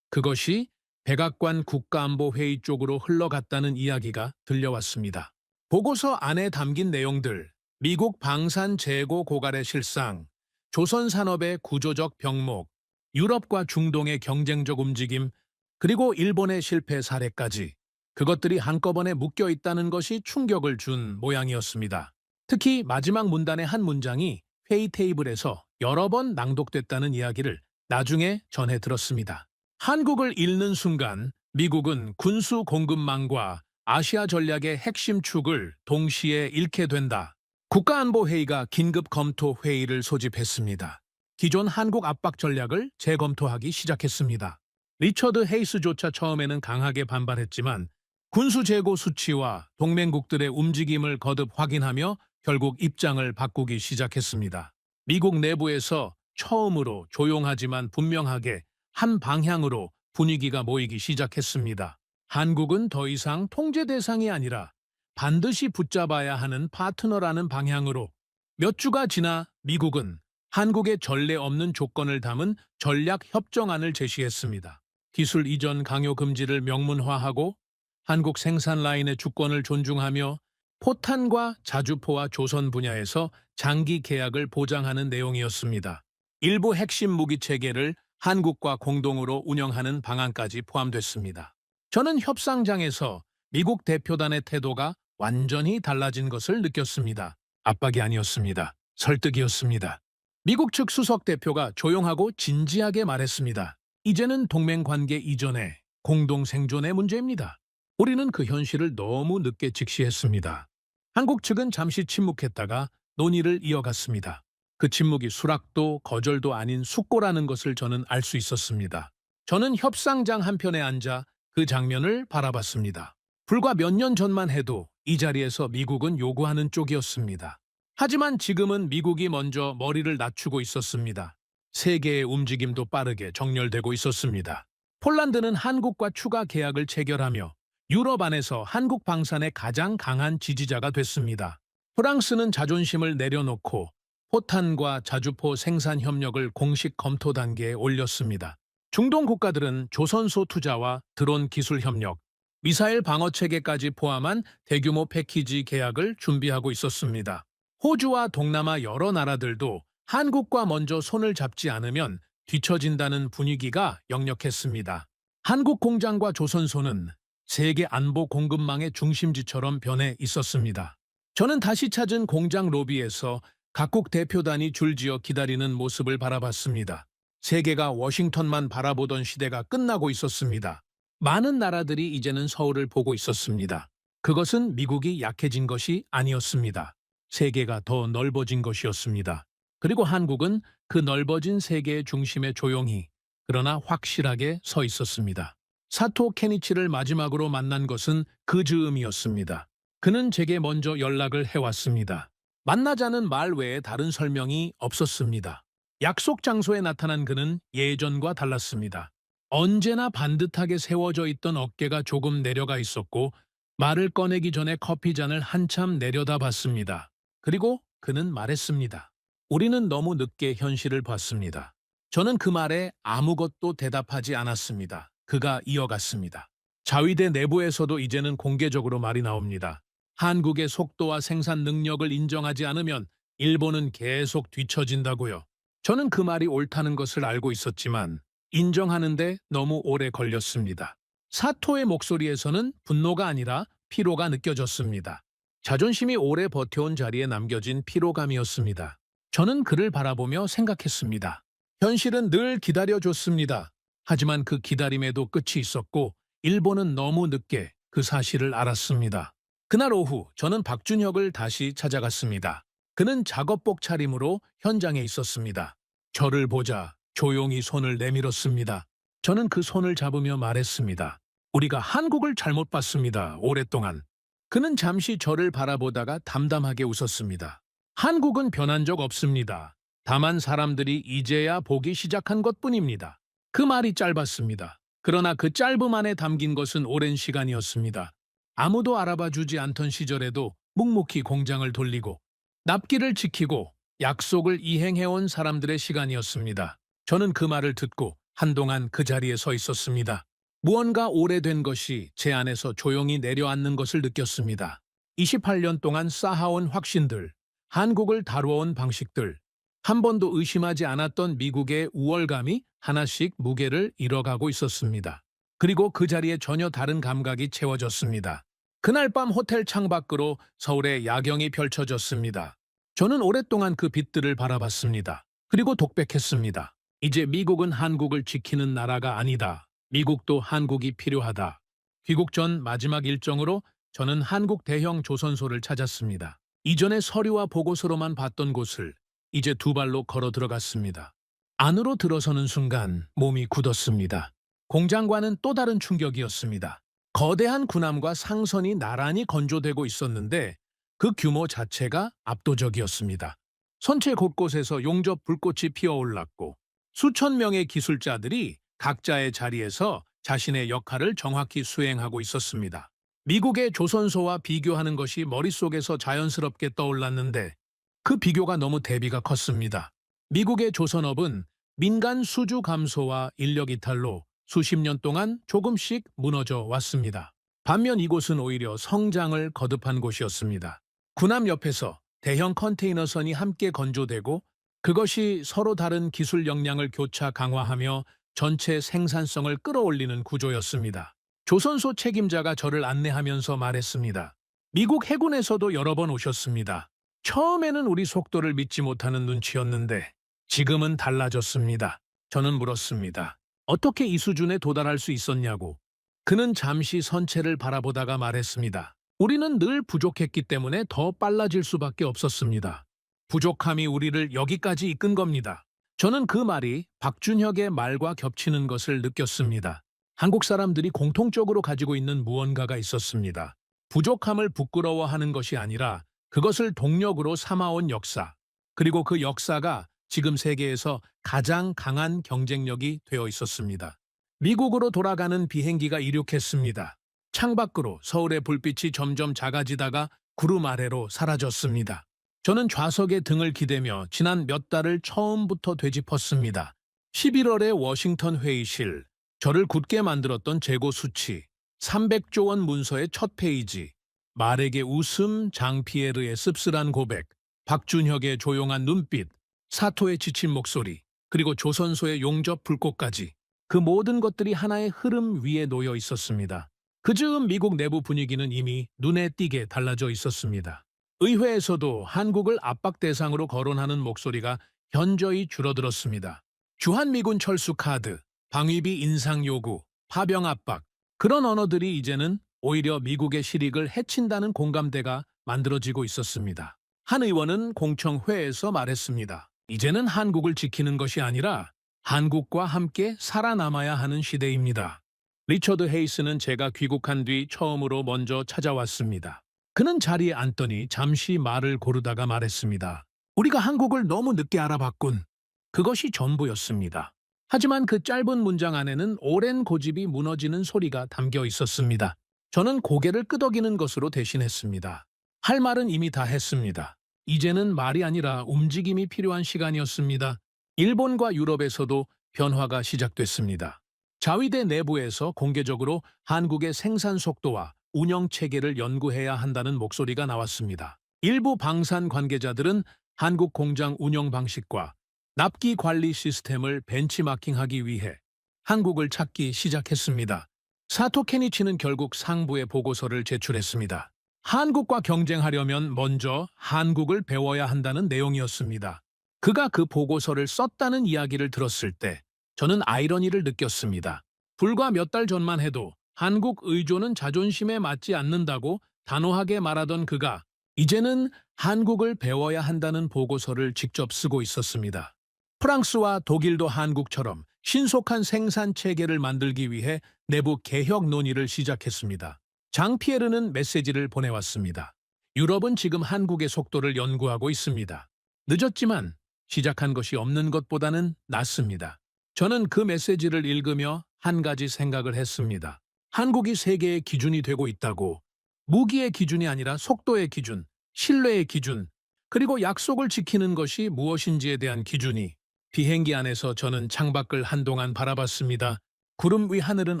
그것이 백악관 국가안보회의 쪽으로 흘러갔다는 이야기가 들려왔습니다. 보고서 안에 담긴 내용들, 미국 방산 재고 고갈의 실상, 조선 산업의 구조적 병목, 유럽과 중동의 경쟁적 움직임, 그리고 일본의 실패 사례까지 그것들이 한꺼번에 묶여 있다는 것이 충격을 준 모양이었습니다. 특히 마지막 문단의 한 문장이 회의 테이블에서 여러 번 낭독됐다는 이야기를 나중에 전해 들었습니다. 한국을 잃는 순간 미국은 군수 공급망과 아시아 전략의 핵심 축을 동시에 잃게 된다. 국가안보회의가 긴급 검토 회의를 소집했습니다. 기존 한국 압박 전략을 재검토하기 시작했습니다. 리처드 헤이스조차 처음에는 강하게 반발했지만 군수 재고 수치와 동맹국들의 움직임을 거듭 확인하며 결국 입장을 바꾸기 시작했습니다. 미국 내부에서 처음으로 조용하지만 분명하게 한 방향으로 분위기가 모이기 시작했습니다. 한국은 더 이상 통제 대상이 아니라 반드시 붙잡아야 하는 파트너라는 방향으로. 몇 주가 지나 미국은 한국의 전례 없는 조건을 담은 전략 협정안을 제시했습니다. 기술 이전 강요 금지를 명문화하고 한국 생산 라인의 주권을 존중하며 포탄과 자주포와 조선 분야에서 장기 계약을 보장하는 내용이었습니다. 일부 핵심 무기 체계를 한국과 공동으로 운영하는 방안까지 포함됐습니다. 저는 협상장에서 미국 대표단의 태도가 완전히 달라진 것을 느꼈습니다. 압박이 아니었습니다. 설득이었습니다. 미국 측 수석 대표가 조용하고 진지하게 말했습니다. 이제는 동맹 관계 이전에 공동 생존의 문제입니다. 우리는 그 현실을 너무 늦게 직시했습니다. 한국 측은 잠시 침묵했다가 논의를 이어갔습니다. 그 침묵이 수락도 거절도 아닌 숙고라는 것을 저는 알 수 있었습니다. 저는 협상장 한편에 앉아 그 장면을 바라봤습니다. 불과 몇 년 전만 해도 이 자리에서 미국은 요구하는 쪽이었습니다. 하지만 지금은 미국이 먼저 머리를 낮추고 있었습니다. 세계의 움직임도 빠르게 정렬되고 있었습니다. 폴란드는 한국과 추가 계약을 체결하며 유럽 안에서 한국 방산의 가장 강한 지지자가 됐습니다. 프랑스는 자존심을 내려놓고 포탄과 자주포 생산 협력을 공식 검토 단계에 올렸습니다. 중동 국가들은 조선소 투자와 드론 기술 협력, 미사일 방어 체계까지 포함한 대규모 패키지 계약을 준비하고 있었습니다. 호주와 동남아 여러 나라들도 한국과 먼저 손을 잡지 않으면 뒤처진다는 분위기가 역력했습니다. 한국 공장과 조선소는 세계 안보 공급망의 중심지처럼 변해 있었습니다. 저는 다시 찾은 공장 로비에서 각국 대표단이 줄지어 기다리는 모습을 바라봤습니다. 세계가 워싱턴만 바라보던 시대가 끝나고 있었습니다. 많은 나라들이 이제는 서울을 보고 있었습니다. 그것은 미국이 약해진 것이 아니었습니다. 세계가 더 넓어진 것이었습니다. 그리고 한국은 그 넓어진 세계의 중심에 조용히 그러나 확실하게 서 있었습니다. 사토 케니치를 마지막으로 만난 것은 그 즈음이었습니다. 그는 제게 먼저 연락을 해왔습니다. 만나자는 말 외에 다른 설명이 없었습니다. 약속 장소에 나타난 그는 예전과 달랐습니다. 언제나 반듯하게 세워져 있던 어깨가 조금 내려가 있었고 말을 꺼내기 전에 커피잔을 한참 내려다봤습니다. 그리고 그는 말했습니다. 우리는 너무 늦게 현실을 봤습니다. 저는 그 말에 아무것도 대답하지 않았습니다. 그가 이어갔습니다. 자위대 내부에서도 이제는 공개적으로 말이 나옵니다. 한국의 속도와 생산 능력을 인정하지 않으면 일본은 계속 뒤처진다고요. 저는 그 말이 옳다는 것을 알고 있었지만 인정하는데 너무 오래 걸렸습니다. 사토의 목소리에서는 분노가 아니라 피로가 느껴졌습니다. 자존심이 오래 버텨온 자리에 남겨진 피로감이었습니다. 저는 그를 바라보며 생각했습니다. 현실은 늘 기다려줬습니다. 하지만 그 기다림에도 끝이 있었고 일본은 너무 늦게 그 사실을 알았습니다. 그날 오후 저는 박준혁을 다시 찾아갔습니다. 그는 작업복 차림으로 현장에 있었습니다. 저를 보자 조용히 손을 내밀었습니다. 저는 그 손을 잡으며 말했습니다. 우리가 한국을 잘못 봤습니다. 오랫동안. 그는 잠시 저를 바라보다가 담담하게 웃었습니다. 한국은 변한 적 없습니다. 다만 사람들이 이제야 보기 시작한 것뿐입니다. 그 말이 짧았습니다. 그러나 그 짧음 안에 담긴 것은 오랜 시간이었습니다. 아무도 알아봐 주지 않던 시절에도 묵묵히 공장을 돌리고 납기를 지키고 약속을 이행해온 사람들의 시간이었습니다. 저는 그 말을 듣고 한동안 그 자리에 서 있었습니다. 무언가 오래된 것이 제 안에서 조용히 내려앉는 것을 느꼈습니다. 28년 동안 쌓아온 확신들, 한국을 다루어온 방식들, 한 번도 의심하지 않았던 미국의 우월감이 하나씩 무게를 잃어가고 있었습니다. 그리고 그 자리에 전혀 다른 감각이 채워졌습니다. 그날 밤 호텔 창밖으로 서울의 야경이 펼쳐졌습니다. 저는 오랫동안 그 빛들을 바라봤습니다. 그리고 독백했습니다. 이제 미국은 한국을 지키는 나라가 아니다. 미국도 한국이 필요하다. 귀국 전 마지막 일정으로 저는 한국 대형 조선소를 찾았습니다. 이전에 서류와 보고서로만 봤던 곳을 이제 두 발로 걸어 들어갔습니다. 안으로 들어서는 순간 몸이 굳었습니다. 공장과는 또 다른 충격이었습니다. 거대한 군함과 상선이 나란히 건조되고 있었는데 그 규모 자체가 압도적이었습니다. 선체 곳곳에서 용접 불꽃이 피어올랐고 수천 명의 기술자들이 각자의 자리에서 자신의 역할을 정확히 수행하고 있었습니다. 미국의 조선소와 비교하는 것이 머릿속에서 자연스럽게 떠올랐는데 그 비교가 너무 대비가 컸습니다. 미국의 조선업은 민간 수주 감소와 인력 이탈로 수십 년 동안 조금씩 무너져 왔습니다. 반면 이곳은 오히려 성장을 거듭한 곳이었습니다. 군함 옆에서 대형 컨테이너선이 함께 건조되고 그것이 서로 다른 기술 역량을 교차 강화하며 전체 생산성을 끌어올리는 구조였습니다. 조선소 책임자가 저를 안내하면서 말했습니다. 미국 해군에서도 여러 번 오셨습니다. 처음에는 우리 속도를 믿지 못하는 눈치였는데 지금은 달라졌습니다. 저는 물었습니다. 어떻게 이 수준에 도달할 수 있었냐고. 그는 잠시 선체를 바라보다가 말했습니다. 우리는 늘 부족했기 때문에 더 빨라질 수밖에 없었습니다. 부족함이 우리를 여기까지 이끈 겁니다. 저는 그 말이 박준혁의 말과 겹치는 것을 느꼈습니다. 한국 사람들이 공통적으로 가지고 있는 무언가가 있었습니다. 부족함을 부끄러워하는 것이 아니라 그것을 동력으로 삼아온 역사, 그리고 그 역사가 지금 세계에서 가장 강한 경쟁력이 되어 있었습니다. 미국으로 돌아가는 비행기가 이륙했습니다. 창밖으로 서울의 불빛이 점점 작아지다가 구름 아래로 사라졌습니다. 저는 좌석에 등을 기대며 지난 몇 달을 처음부터 되짚었습니다. 11월의 워싱턴 회의실, 저를 굳게 만들었던 재고 수치, 300조 원 문서의 첫 페이지, 말에게 웃음, 장피에르의 씁쓸한 고백, 박준혁의 조용한 눈빛, 사토의 지친 목소리, 그리고 조선소의 용접 불꽃까지 그 모든 것들이 하나의 흐름 위에 놓여 있었습니다. 그 즈음 미국 내부 분위기는 이미 눈에 띄게 달라져 있었습니다. 의회에서도 한국을 압박 대상으로 거론하는 목소리가 현저히 줄어들었습니다. 주한미군 철수 카드, 방위비 인상 요구, 파병 압박, 그런 언어들이 이제는 오히려 미국의 실익을 해친다는 공감대가 만들어지고 있었습니다. 한 의원은 공청회에서 말했습니다. 이제는 한국을 지키는 것이 아니라 한국과 함께 살아남아야 하는 시대입니다. 리처드 헤이스는 제가 귀국한 뒤 처음으로 먼저 찾아왔습니다. 그는 자리에 앉더니 잠시 말을 고르다가 말했습니다. 우리가 한국을 너무 늦게 알아봤군. 그것이 전부였습니다. 하지만 그 짧은 문장 안에는 오랜 고집이 무너지는 소리가 담겨 있었습니다. 저는 고개를 끄덕이는 것으로 대신했습니다. 할 말은 이미 다 했습니다. 이제는 말이 아니라 움직임이 필요한 시간이었습니다. 일본과 유럽에서도 변화가 시작됐습니다. 자위대 내부에서 공개적으로 한국의 생산 속도와 운영 체계를 연구해야 한다는 목소리가 나왔습니다. 일부 방산 관계자들은 한국 공장 운영 방식과 납기 관리 시스템을 벤치마킹하기 위해 한국을 찾기 시작했습니다. 사토 케니치는 결국 상부에 보고서를 제출했습니다. 한국과 경쟁하려면 먼저 한국을 배워야 한다는 내용이었습니다. 그가 그 보고서를 썼다는 이야기를 들었을 때 저는 아이러니를 느꼈습니다. 불과 몇 달 전만 해도 한국 의존은 자존심에 맞지 않는다고 단호하게 말하던 그가 이제는 한국을 배워야 한다는 보고서를 직접 쓰고 있었습니다. 프랑스와 독일도 한국처럼 신속한 생산 체계를 만들기 위해 내부 개혁 논의를 시작했습니다. 장 피에르는 메시지를 보내왔습니다. 유럽은 지금 한국의 속도를 연구하고 있습니다. 늦었지만 시작한 것이 없는 것보다는 낫습니다. 저는 그 메시지를 읽으며 한 가지 생각을 했습니다. 한국이 세계의 기준이 되고 있다고. 무기의 기준이 아니라 속도의 기준, 신뢰의 기준, 그리고 약속을 지키는 것이 무엇인지에 대한 기준이. 비행기 안에서 저는 창밖을 한동안 바라봤습니다. 구름 위 하늘은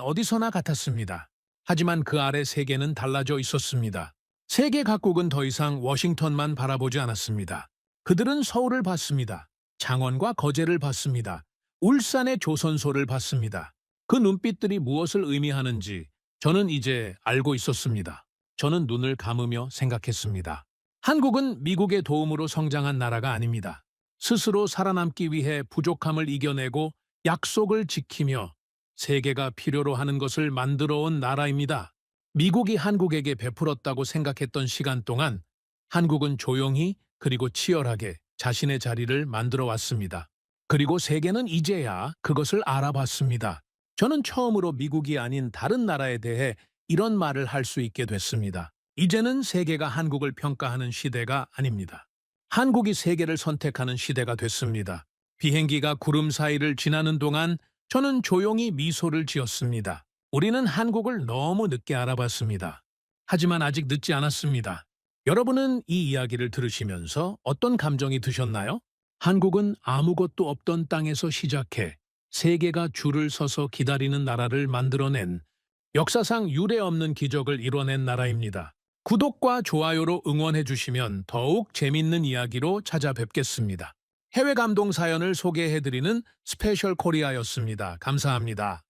어디서나 같았습니다. 하지만 그 아래 세계는 달라져 있었습니다. 세계 각국은 더 이상 워싱턴만 바라보지 않았습니다. 그들은 서울을 봤습니다. 창원과 거제를 봤습니다. 울산의 조선소를 봤습니다. 그 눈빛들이 무엇을 의미하는지 저는 이제 알고 있었습니다. 저는 눈을 감으며 생각했습니다. 한국은 미국의 도움으로 성장한 나라가 아닙니다. 스스로 살아남기 위해 부족함을 이겨내고 약속을 지키며 세계가 필요로 하는 것을 만들어 온 나라입니다. 미국이 한국에게 베풀었다고 생각했던 시간 동안 한국은 조용히 그리고 치열하게 자신의 자리를 만들어 왔습니다. 그리고 세계는 이제야 그것을 알아봤습니다. 저는 처음으로 미국이 아닌 다른 나라에 대해 이런 말을 할 수 있게 됐습니다. 이제는 세계가 한국을 평가하는 시대가 아닙니다. 한국이 세계를 선택하는 시대가 됐습니다. 비행기가 구름 사이를 지나는 동안 저는 조용히 미소를 지었습니다. 우리는 한국을 너무 늦게 알아봤습니다. 하지만 아직 늦지 않았습니다. 여러분은 이 이야기를 들으시면서 어떤 감정이 드셨나요? 한국은 아무것도 없던 땅에서 시작해 세계가 줄을 서서 기다리는 나라를 만들어낸 역사상 유례 없는 기적을 이뤄낸 나라입니다. 구독과 좋아요로 응원해 주시면 더욱 재밌는 이야기로 찾아뵙겠습니다. 해외 감동 사연을 소개해드리는 스페셜 코리아였습니다. 감사합니다.